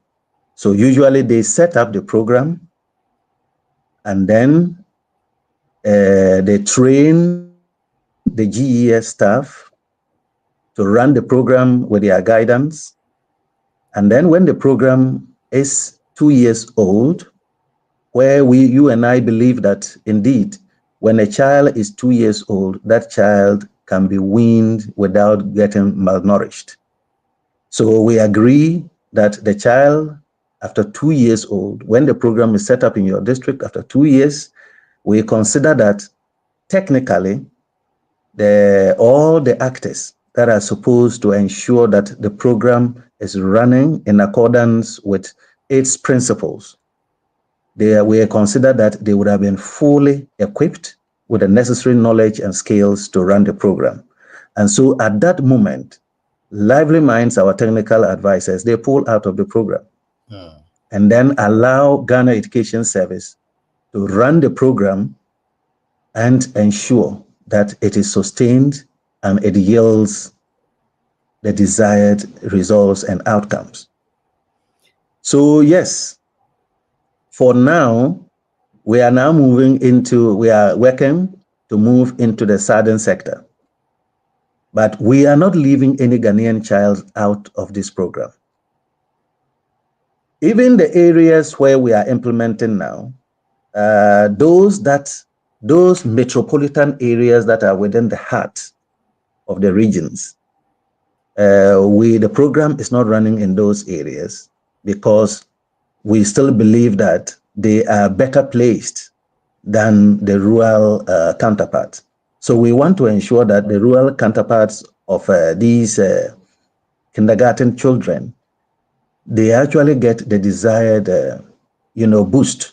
Speaker 3: So usually they set up the program and then they train the GES staff to run the program with their guidance. And then when the program is 2 years old, where you and I believe that indeed, when a child is 2 years old, that child can be weaned without getting malnourished. So we agree that the child, after 2 years old, when the program is set up in your district, after 2 years, we consider that technically all the actors that are supposed to ensure that the program is running in accordance with its principles, we consider that they would have been fully equipped with the necessary knowledge and skills to run the program. And so at that moment, Lively Minds, our technical advisors, they pull out of the program and then allow Ghana Education Service to run the program and ensure that it is sustained and it yields the desired results and outcomes. So yes, for now, we are working to move into the southern sector. But we are not leaving any Ghanaian child out of this program. Even the areas where we are implementing now, those metropolitan areas that are within the heart of the regions, the program is not running in those areas because we still believe that they are better placed than the rural counterparts. So we want to ensure that the rural counterparts of these kindergarten children, they actually get the desired, boost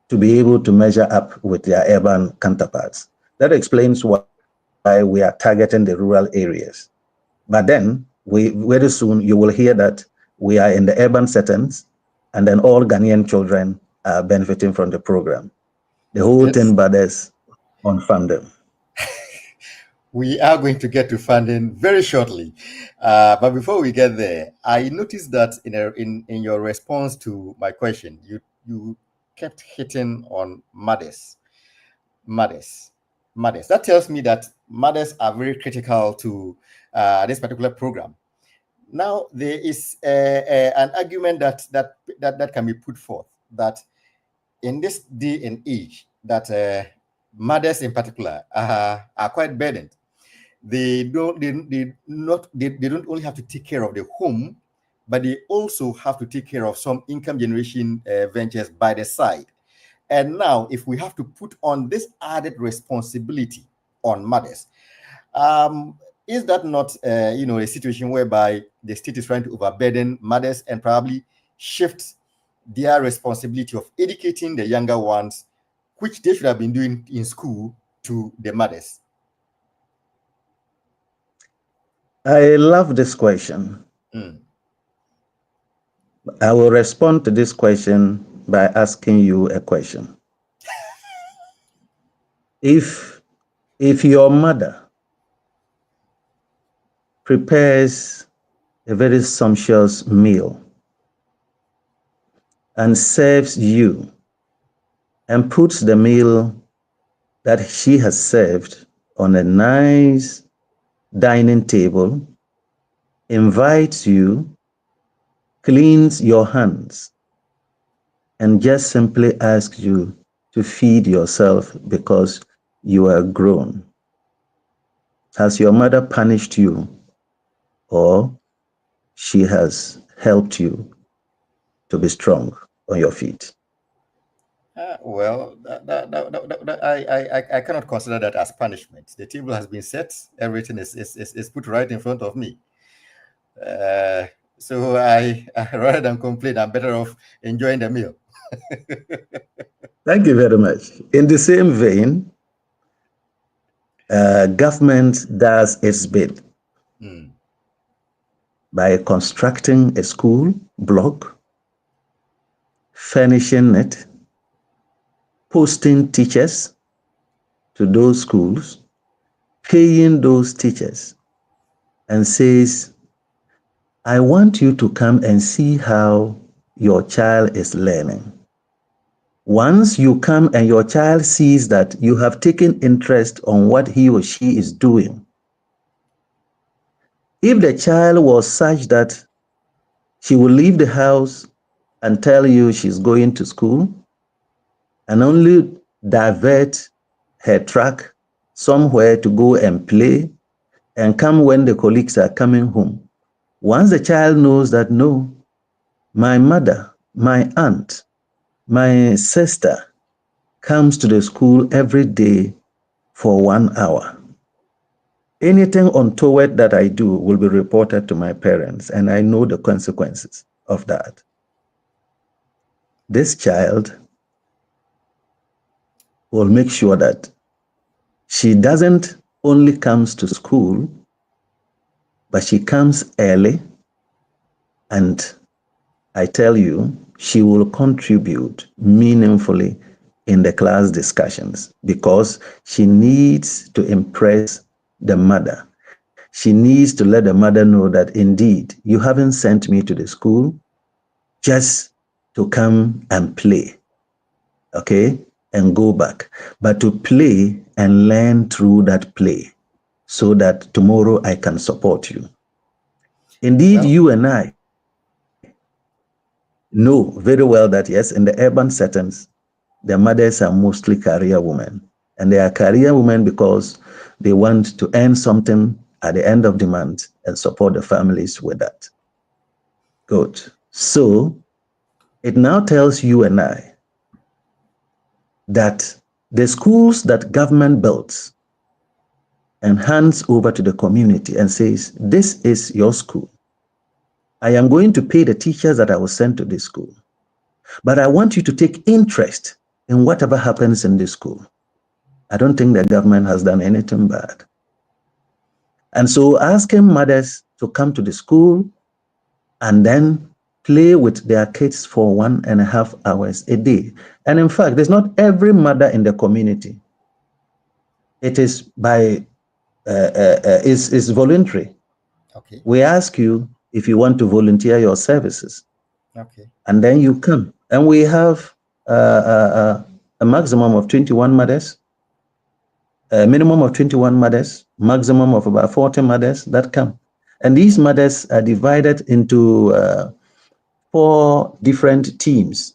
Speaker 3: to be able to measure up with their urban counterparts. That explains why we are targeting the rural areas. But then, very soon, you will hear that we are in the urban settings, and then all Ghanaian children are benefiting from the program. The whole thing borders on funding.
Speaker 2: We are going to get to funding very shortly. But before we get there, I noticed that in your response to my question, you kept hitting on mothers. That tells me that mothers are very critical to this particular program. Now, there is an argument that can be put forth that in this day and age, that mothers in particular are quite burdened. They don't only have to take care of the home, but they also have to take care of some income generation ventures by the side. And now, if we have to put on this added responsibility on mothers, is that not a situation whereby the state is trying to overburden mothers and probably shift their responsibility of educating the younger ones, which they should have been doing in school, to the mothers?
Speaker 3: I love this question. I will respond to this question by asking you a question. If your mother prepares a very sumptuous meal and serves you and puts the meal that she has served on a nice dining table, invites you, cleans your hands, and just simply asks you to feed yourself because you are grown, has your mother punished you, or she has helped you to be strong on your feet?
Speaker 2: Well, I cannot consider that as punishment. The table has been set. Everything is put right in front of me. Uh, so rather than complain, I'm better off enjoying the meal.
Speaker 3: Thank you very much. In the same vein, government does its bit by constructing a school block, furnishing it, posting teachers to those schools, paying those teachers, and says, I want you to come and see how your child is learning. Once you come and your child sees that you have taken interest on what he or she is doing, if the child was such that she will leave the house and tell you she's going to school and only divert her track somewhere to go and play and come when the colleagues are coming home, once the child knows that, no, my mother, my aunt, my sister comes to the school every day for 1 hour, anything untoward that I do will be reported to my parents, and I know the consequences of that. This child will make sure that she doesn't only comes to school, but she comes early, and I tell you, she will contribute meaningfully in the class discussions because she needs to impress the mother. She needs to let the mother know that indeed you haven't sent me to the school just to come and play, okay, and go back, but to play and learn through that play so that tomorrow I can support you. Indeed,
Speaker 2: Well,
Speaker 3: you and I know very well that yes, in the urban settings, the mothers are mostly career women. And they are career women because they want to earn something at the end of the month and support the families with that. Good. So it now tells you and I that the schools that government builds and hands over to the community and says, this is your school. I am going to pay the teachers that I will send to this school. But I want you to take interest in whatever happens in this school. I don't think the government has done anything bad. And so asking mothers to come to the school and then play with their kids for 1.5 hours a day. And in fact, there's not every mother in the community. It is by, is voluntary.
Speaker 2: okay.
Speaker 3: We ask you if you want to volunteer your services.
Speaker 2: Okay.
Speaker 3: And then you come. And we have a maximum of 21 mothers, a minimum of 21 mothers, maximum of about 40 mothers that come. And these mothers are divided into 4 different teams.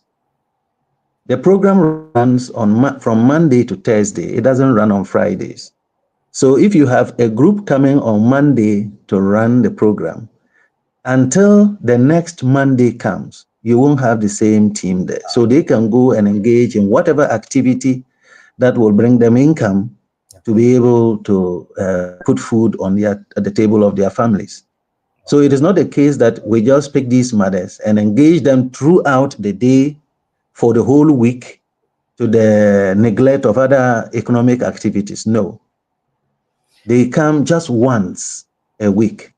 Speaker 3: The program runs from Monday to Thursday. It doesn't run on Fridays. So if you have a group coming on Monday to run the program, until the next Monday comes, you won't have the same team there. So they can go and engage in whatever activity that will bring them income to be able to put food on at the table of their families. So it is not the case that we just pick these mothers and engage them throughout the day for the whole week to the neglect of other economic activities. No. They come just once a week.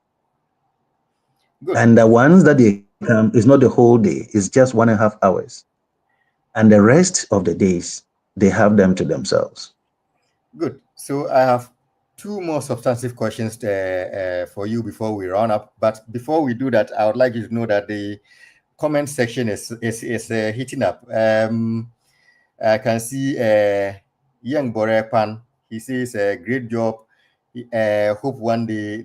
Speaker 2: Good.
Speaker 3: And the ones that they come is not the whole day, it's just 1.5 hours. And the rest of the days, they have them to themselves.
Speaker 2: Good. So I have 2 more substantive questions for you before we run up. But before we do that, I would like you to know that the comment section is heating up. I can see Young Borepan. He says, great job. Hope one day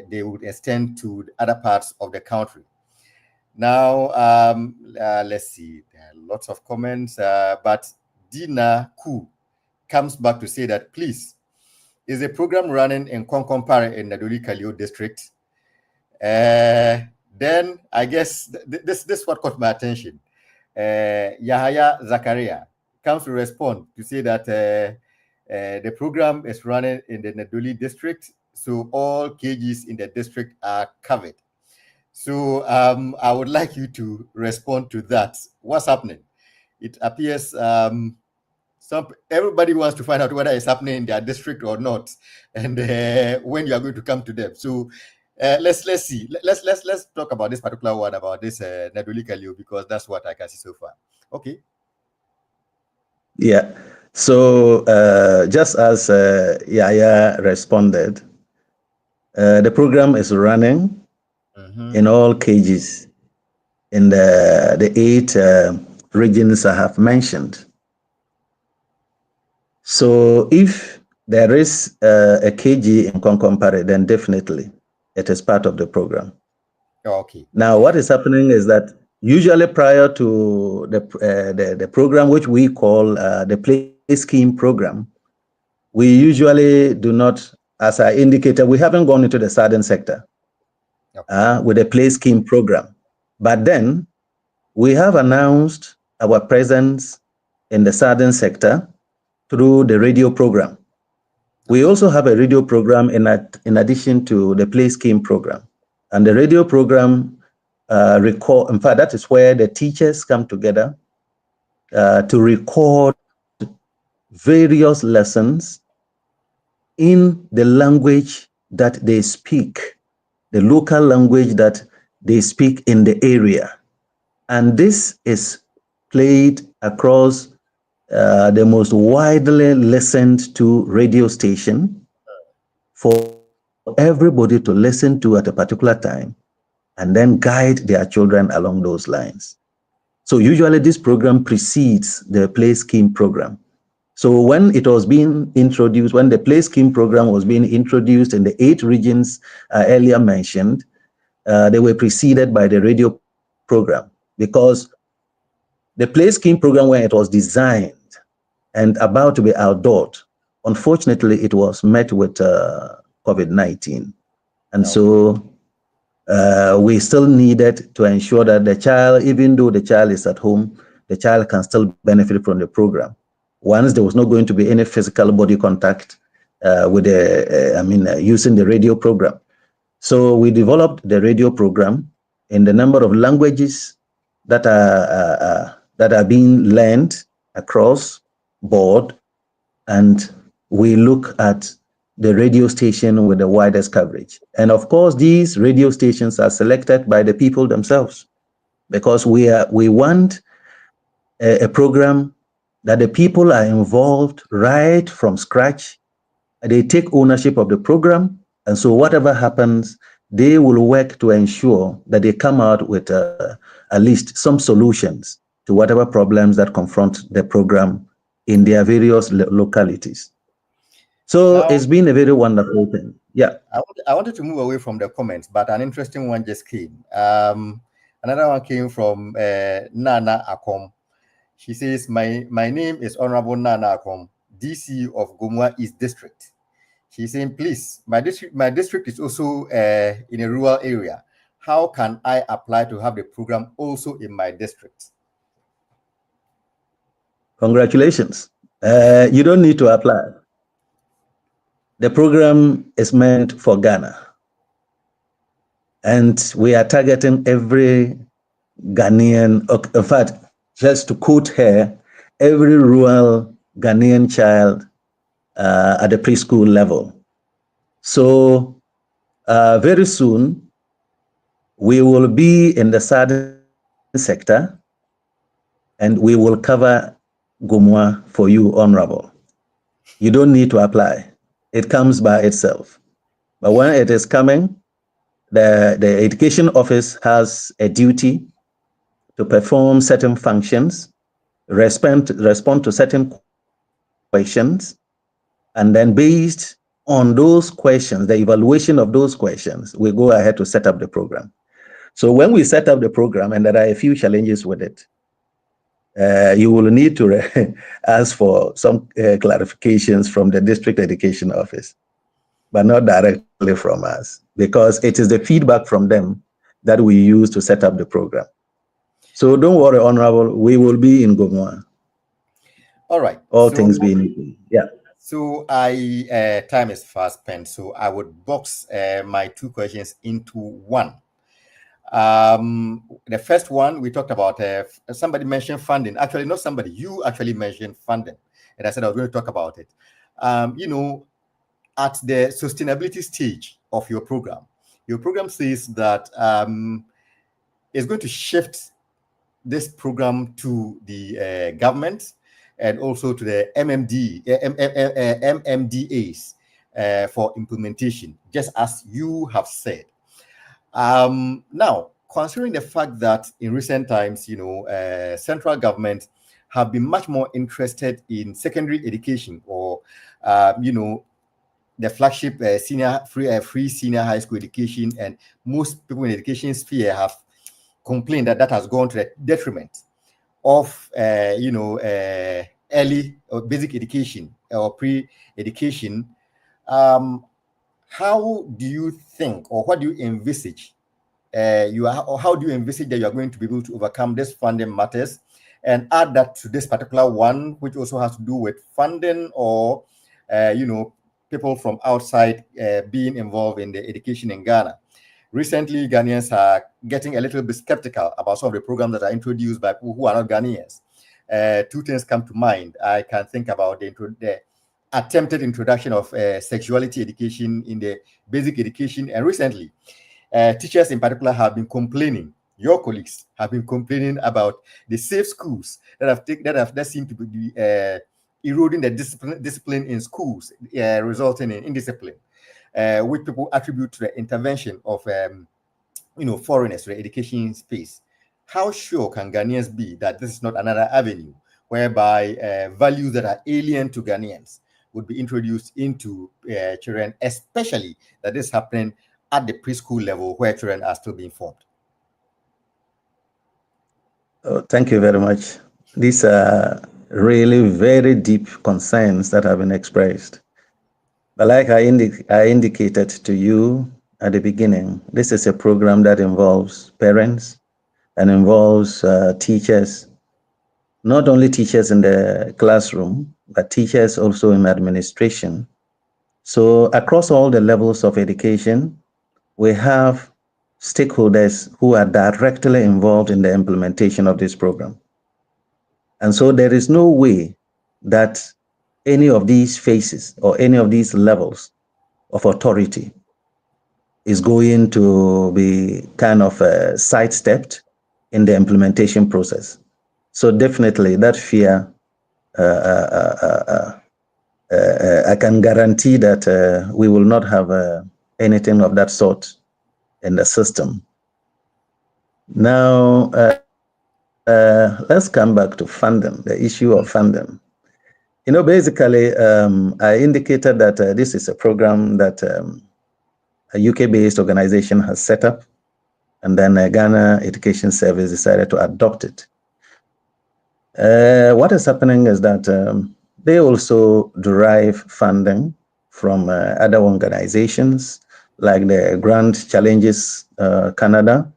Speaker 2: they would extend to other parts of the country. Now, let's see. There are lots of comments, but Dina Ku comes back to say that, please, is a program running in Konkompare in Nadoli Kalio district? Then I guess this what caught my attention. Yahaya Zakaria comes to respond to say that the program is running in the Nedoli district, so all KGs in the district are covered. So I would like you to respond to that. What's happening? It appears everybody wants to find out whether it's happening in their district or not, and when you are going to come to them. So let's see. Let's talk about this particular one, about this Nedoli Kalio, because that's what I can see so far. Okay.
Speaker 3: Yeah. So just as Yaya responded, the program is running in all KGs in the 8 regions I have mentioned. So if there is a KG in Konkompare, then definitely it is part of the program.
Speaker 2: Okay.
Speaker 3: Now, what is happening is that usually prior to the program, which we call the Play Scheme program, we usually do not, as I indicated, we haven't gone into the southern sector with the Play Scheme program. But then we have announced our presence in the southern sector through the radio program. We also have a radio program in addition to the Play Scheme program. And the radio program in fact, that is where the teachers come together to record various lessons in the language that they speak, the local language that they speak in the area. And this is played across the most widely listened to radio station for everybody to listen to at a particular time and then guide their children along those lines. So usually this program precedes the Play Scheme program. So when it was being introduced, when the Play Scheme program was being introduced in the 8 regions earlier mentioned, they were preceded by the radio program, because the Play Scheme program, when it was designed and about to be outdoored, unfortunately, it was met with COVID-19. And so we still needed to ensure that the child, even though the child is at home, the child can still benefit from the program. Once there was not going to be any physical body contact with using the radio program. So we developed the radio program in the number of languages that are being learned across board, and we look at the radio station with the widest coverage. And of course, these radio stations are selected by the people themselves, because we want a program that the people are involved right from scratch. They take ownership of the program, and so whatever happens, they will work to ensure that they come out with at least some solutions to whatever problems that confront the program in their various localities. So now, it's been a very wonderful thing. Yeah.
Speaker 2: I wanted to move away from the comments, but an interesting one just came. Another one came from Nana Akom. She says, my name is Honorable Nana Akom, DC of Gomwa East District. She's saying, please, my district is also in a rural area. How can I apply to have the program also in my district?
Speaker 3: Congratulations. You don't need to apply. The program is meant for Ghana. And we are targeting every Ghanaian, in fact, just to quote her, every rural Ghanaian child at the preschool level. So very soon, we will be in the southern sector, and we will cover Gomwa for you, Honorable. You don't need to apply. It comes by itself. But when it is coming, the education office has a duty to perform certain functions, respond to certain questions, and then based on those questions, the evaluation of those questions, we go ahead to set up the program. So when we set up the program, and there are a few challenges with it, you will need to ask for some clarifications from the district education office, but not directly from us, because it is the feedback from them that we use to set up the program. So don't worry, Honorable. We will be in Gomwa.
Speaker 2: All right.
Speaker 3: All things being equal. Yeah.
Speaker 2: So time is fast spent. So I would box my two questions into one. The first one we talked about, somebody mentioned funding. Actually, not somebody, you actually mentioned funding. And I said I was going to talk about it. You know, at the sustainability stage of your program says that it's going to shift this program to the government and also to the MMDAs for implementation, just as you have said. Now, considering the fact that in recent times, you know, central government have been much more interested in secondary education, or you know, the flagship free senior high school education, and most people in the education sphere have complained that that has gone to the detriment of you know, early or basic education or pre-education. How do you think, or what do you envisage or how do you envisage that you are going to be able to overcome this funding matters, and add that to this particular one, which also has to do with funding, or you know, people from outside being involved in the education in Ghana? Recently, Ghanaians are getting a little bit skeptical about some of the programs that are introduced by people who are not Ghanaians. Two things come to mind. I can think about the attempted introduction of sexuality education in the basic education, and recently, teachers in particular have been complaining. Your colleagues have been complaining about the safe schools that seem to be eroding the discipline in schools, resulting in indiscipline, which people attribute to the intervention of you know, foreigners to the education space. How sure can Ghanaians be that this is not another avenue whereby values that are alien to Ghanaians would be introduced into children, especially that is happening at the preschool level where children are still being formed?
Speaker 3: Oh, thank you very much. These are really very deep concerns that have been expressed. But like I indicated to you at the beginning, this is a program that involves parents and involves teachers, not only teachers in the classroom, but teachers also in administration. So across all the levels of education, we have stakeholders who are directly involved in the implementation of this program. And so there is no way that any of these phases or any of these levels of authority is going to be kind of sidestepped in the implementation process. So definitely that fear, I can guarantee that we will not have anything of that sort in the system. Now, let's come back to funding, the issue of funding. You know, basically, I indicated that this is a program that a UK-based organization has set up, and then Ghana Education Service decided to adopt it. What is happening is that they also derive funding from other organizations like the Grand Challenges Canada,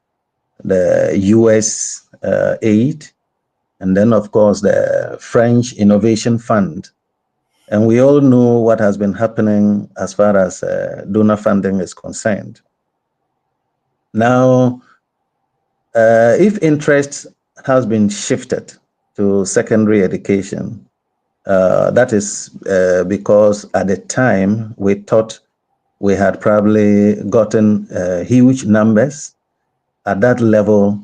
Speaker 3: the US aid, and then, of course, the French Innovation Fund. And we all know what has been happening as far as donor funding is concerned. Now, if interest has been shifted to secondary education, that is because at the time we thought we had probably gotten huge numbers at that level,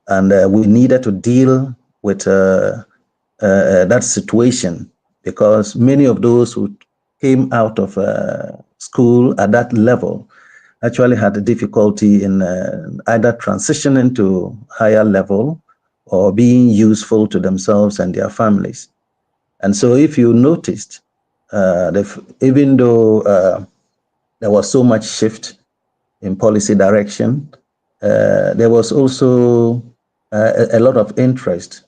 Speaker 3: and we needed to deal with that situation, because many of those who came out of school at that level actually had a difficulty in either transitioning to higher level or being useful to themselves and their families. And so if you noticed, even though there was so much shift in policy direction, there was also a lot of interest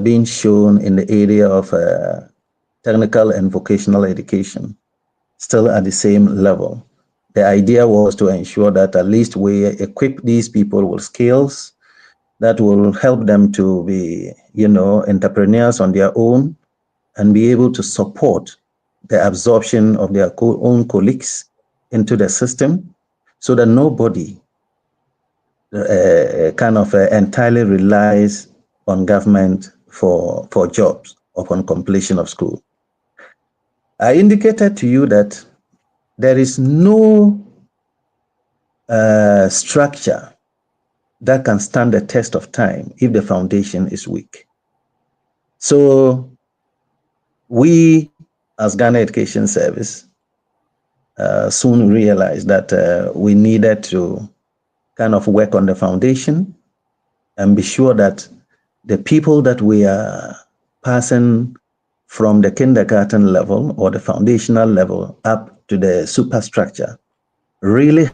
Speaker 3: being shown in the area of technical and vocational education, still at the same level. The idea was to ensure that at least we equip these people with skills that will help them to be, entrepreneurs on their own and be able to support the absorption of their own colleagues into the system so that nobody entirely relies on government for jobs upon completion of school. I indicated to you that there is no structure that can stand the test of time if the foundation is weak. So we, as Ghana Education Service, soon realized that we needed to kind of work on the foundation and be sure that the people that we are passing from the kindergarten level or the foundational level up to the superstructure really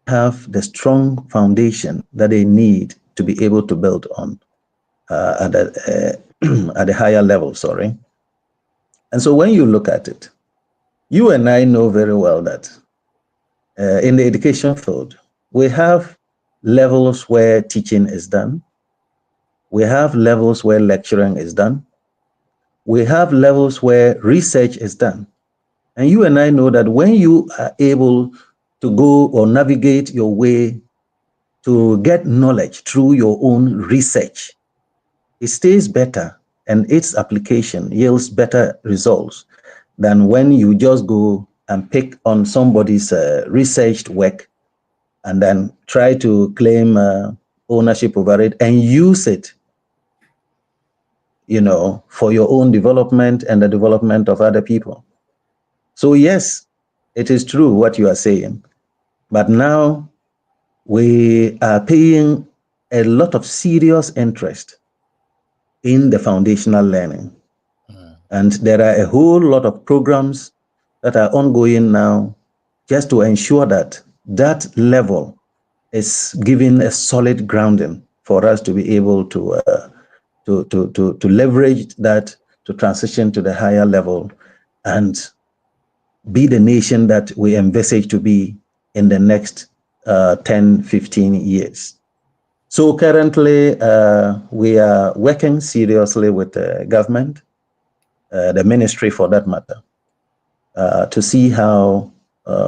Speaker 3: have the strong foundation that they need to be able to build on at a higher level, And so when you look at it, you and I know very well that in the education field, we have levels where teaching is done. We have levels where lecturing is done. We have levels where research is done. And you and I know that when you are able to go or navigate your way to get knowledge through your own research, it stays better and its application yields better results than when you just go and pick on somebody's researched work and then try to claim ownership over it and use it, for your own development and the development of other people. So yes, it is true what you are saying, but now we are paying a lot of serious interest in the foundational learning. And there are a whole lot of programs that are ongoing now just to ensure that that level is given a solid grounding for us to be able to leverage that to transition to the higher level and be the nation that we envisage to be in the next 10, 15 years. So currently, we are working seriously with the government, the ministry for that matter, to see how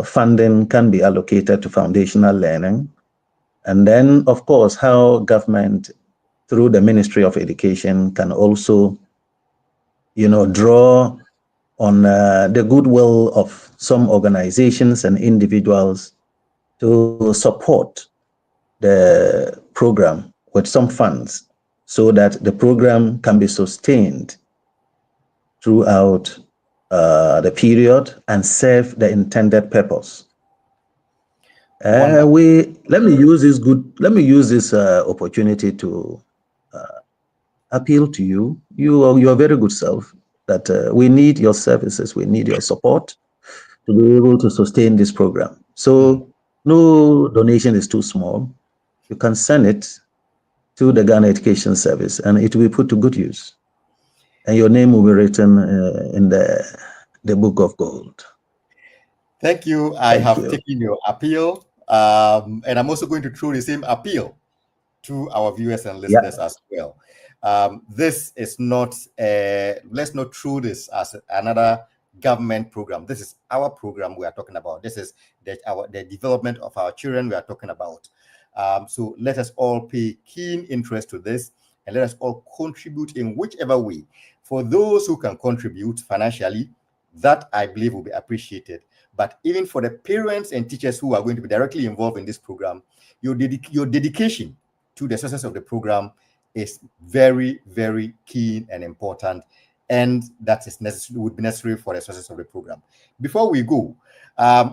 Speaker 3: funding can be allocated to foundational learning. And then, of course, how government, through the Ministry of Education, can also, draw on the goodwill of some organizations and individuals to support the program with some funds so that the program can be sustained throughout the period and serve the intended purpose. Let me use this opportunity to appeal to you, your very good self, that we need your services, we need your support to be able to sustain this program. So no donation is too small. You can send it to the Ghana Education Service and it will be put to good use. And your name will be written in the book of gold.
Speaker 2: Thank you. I have taken your appeal. And I'm also going to throw the same appeal to our viewers and listeners as well. This is not, let's not throw this as another government program. This is our program we are talking about. This is the development of our children we are talking about. So let us all pay keen interest to this and let us all contribute in whichever way. For those who can contribute financially, that I believe will be appreciated. But even for the parents and teachers who are going to be directly involved in this program, your dedication to the success of the program is very, very keen and important, and that is would be necessary for the success of the program. Before we go,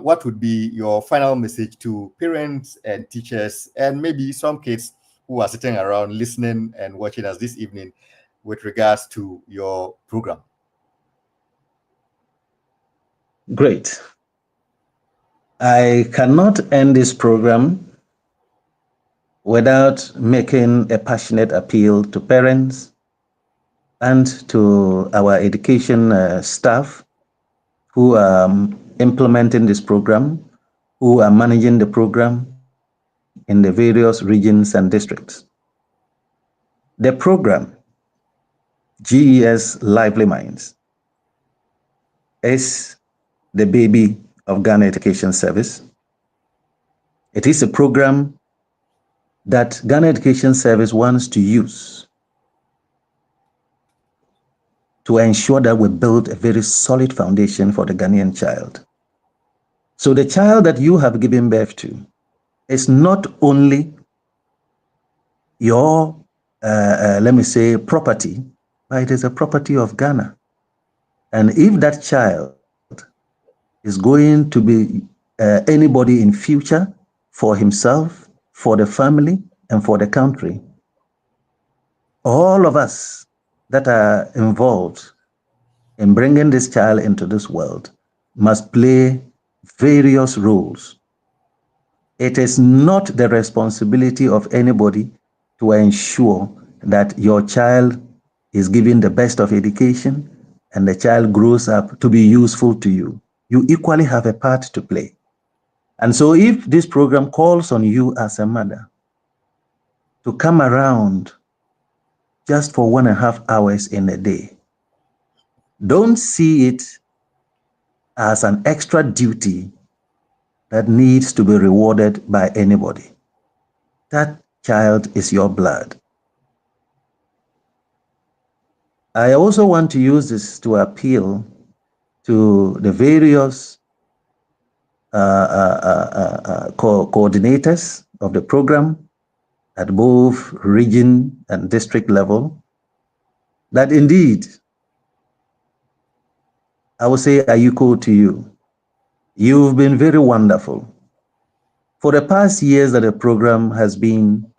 Speaker 2: what would be your final message to parents and teachers and maybe some kids who are sitting around listening and watching us this evening with regards to your program?
Speaker 3: Great. I cannot end this program without making a passionate appeal to parents and to our education staff who are implementing this program, who are managing the program in the various regions and districts. The program, GES Lively Minds, is the baby of Ghana Education Service. It is a program that Ghana Education Service wants to use to ensure that we build a very solid foundation for the Ghanaian child. So the child that you have given birth to is not only your, let me say, property, but it is a property of Ghana. And if that child is going to be anybody in future for himself, for the family, and for the country, all of us that are involved in bringing this child into this world must play various roles. It is not the responsibility of anybody to ensure that your child is given the best of education and the child grows up to be useful to you. You equally have a part to play. And so if this program calls on you as a mother to come around just for 1.5 hours in a day, don't see it as an extra duty that needs to be rewarded by anybody. That child is your blood. I also want to use this to appeal to the various coordinators of the program at both region and district level, that indeed, I will say ayuko to you. You've been very wonderful. For the past years that the program has been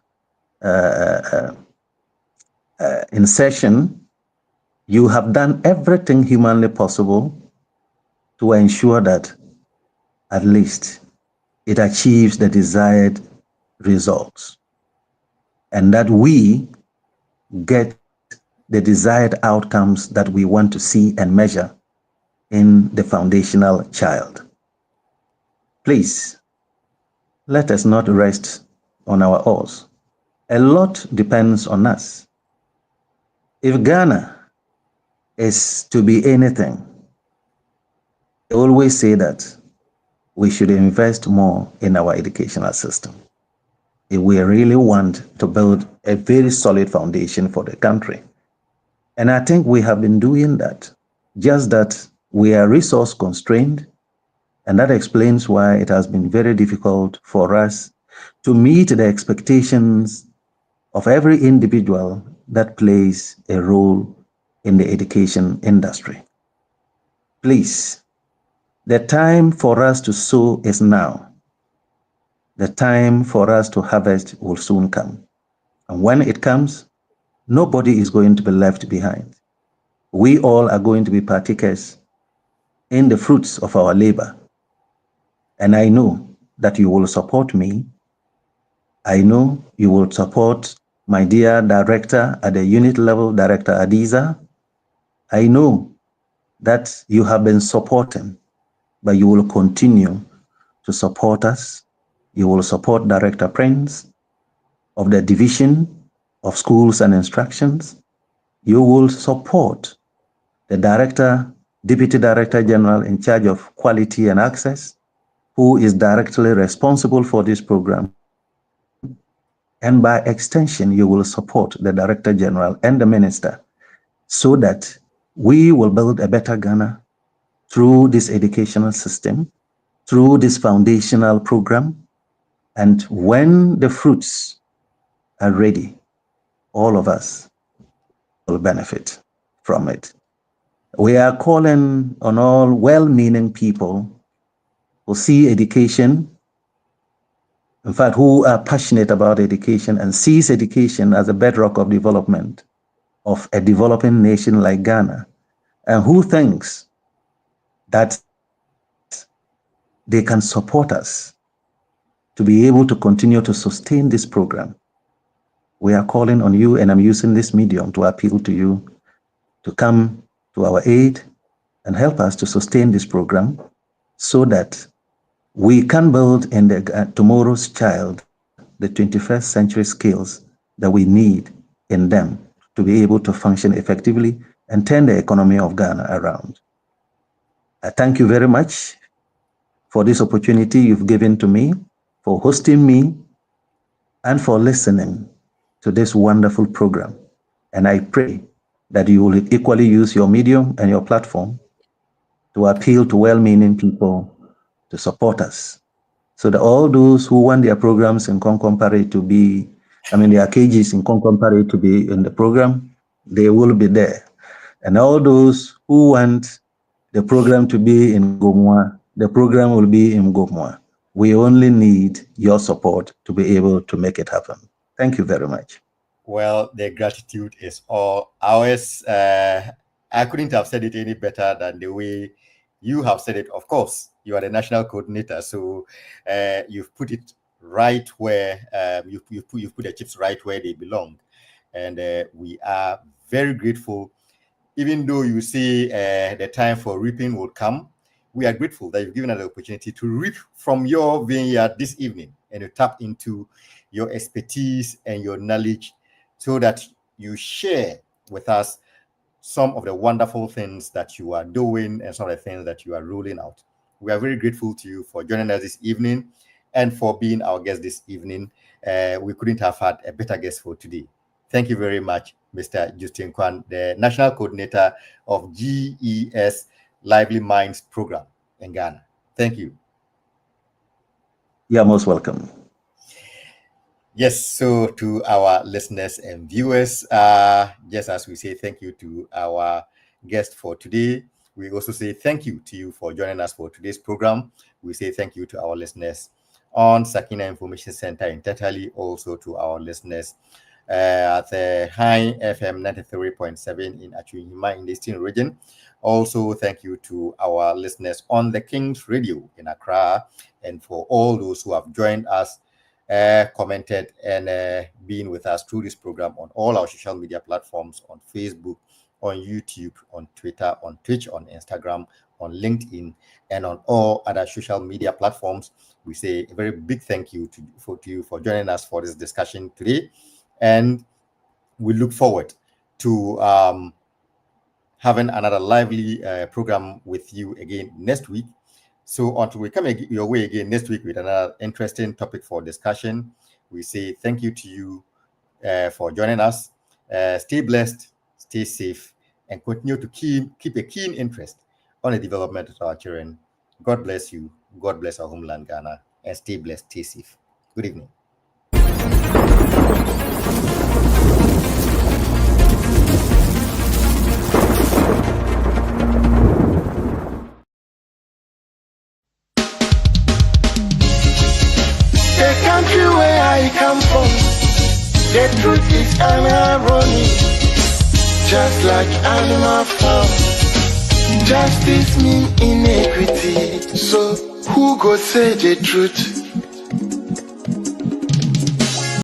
Speaker 3: in session, you have done everything humanly possible to ensure that at least it achieves the desired results and that we get the desired outcomes that we want to see and measure in the foundational child. Please, let us not rest on our oars. A lot depends on us. If Ghana is to be anything, I always say that we should invest more in our educational system if we really want to build a very solid foundation for the country. And I think we have been doing that, just that we are resource constrained, and that explains why it has been very difficult for us to meet the expectations of every individual that plays a role in the education industry. Please, the time for us to sow is now. The time for us to harvest will soon come. And when it comes, nobody is going to be left behind. We all are going to be partakers in the fruits of our labor. And I know that you will support me. I know you will support my dear director at the unit level, Director Adiza. I know that you have been supporting, but you will continue to support us. You will support Director Prince of the Division of Schools and Instructions. You will support the Director, Deputy Director General in charge of Quality and Access, who is directly responsible for this program. And by extension, you will support the Director General and the Minister so that we will build a better Ghana through this educational system, through this foundational program. And when the fruits are ready, all of us will benefit from it. We are calling on all well-meaning people who see education, in fact, who are passionate about education and sees education as a bedrock of development of a developing nation like Ghana, and who thinks that they can support us to be able to continue to sustain this program. We are calling on you, and I'm using this medium to appeal to you to come to our aid and help us to sustain this program so that we can build in tomorrow's child the 21st century skills that we need in them to be able to function effectively and turn the economy of Ghana around. I thank you very much for this opportunity you've given to me, for hosting me, and for listening to this wonderful program. And I pray that you will equally use your medium and your platform to appeal to well-meaning people to support us, so that all those who want their programs in Konkompare to be, their KGs in Konkompare to be in the program, they will be there. And all those who want the program to be in Gomwa, the program will be in Gomwa. We only need your support to be able to make it happen. Thank you very much.
Speaker 2: Well, the gratitude is all ours. I couldn't have said it any better than the way you have said it. Of course, you are the national coordinator, so you've put it right where you've put the chips right where they belong, and we are very grateful. Even though you say the time for reaping will come, we are grateful that you've given us the opportunity to reap from your vineyard this evening and to tap into your expertise and your knowledge, so that you share with us some of the wonderful things that you are doing and some of the things that you are rolling out. We are very grateful to you for joining us this evening and for being our guest this evening. We couldn't have had a better guest for today. Thank you very much, Mr. Justin Kwan, the National Coordinator of GES Lively Minds Program in Ghana. Thank you.
Speaker 3: You're most welcome.
Speaker 2: Yes, so to our listeners and viewers, just as we say thank you to our guest for today, we also say thank you to you for joining us for today's program. We say thank you to our listeners on Sakina Information Center in Tetali, also to our listeners at the High FM 93.7 in Achuihima in the Eastern region. Also, thank you to our listeners on the King's Radio in Accra, and for all those who have joined us, commented, and been with us through this program on all our social media platforms, on Facebook, on YouTube, on Twitter, on Twitch, on Instagram, on LinkedIn, and on all other social media platforms. We say a very big thank you to you for joining us for this discussion today, and we look forward to having another lively program with you again next week. So until we come your way again next week with another interesting topic for discussion, we say thank you to you for joining us. Stay blessed, stay safe, and continue to keep a keen interest on the development of our children. God bless you. God bless our homeland, Ghana. And stay blessed, stay safe. Good evening.
Speaker 1: Country where I come from, the truth is irony. Just like animal farm, justice mean inequity. So who go say the truth?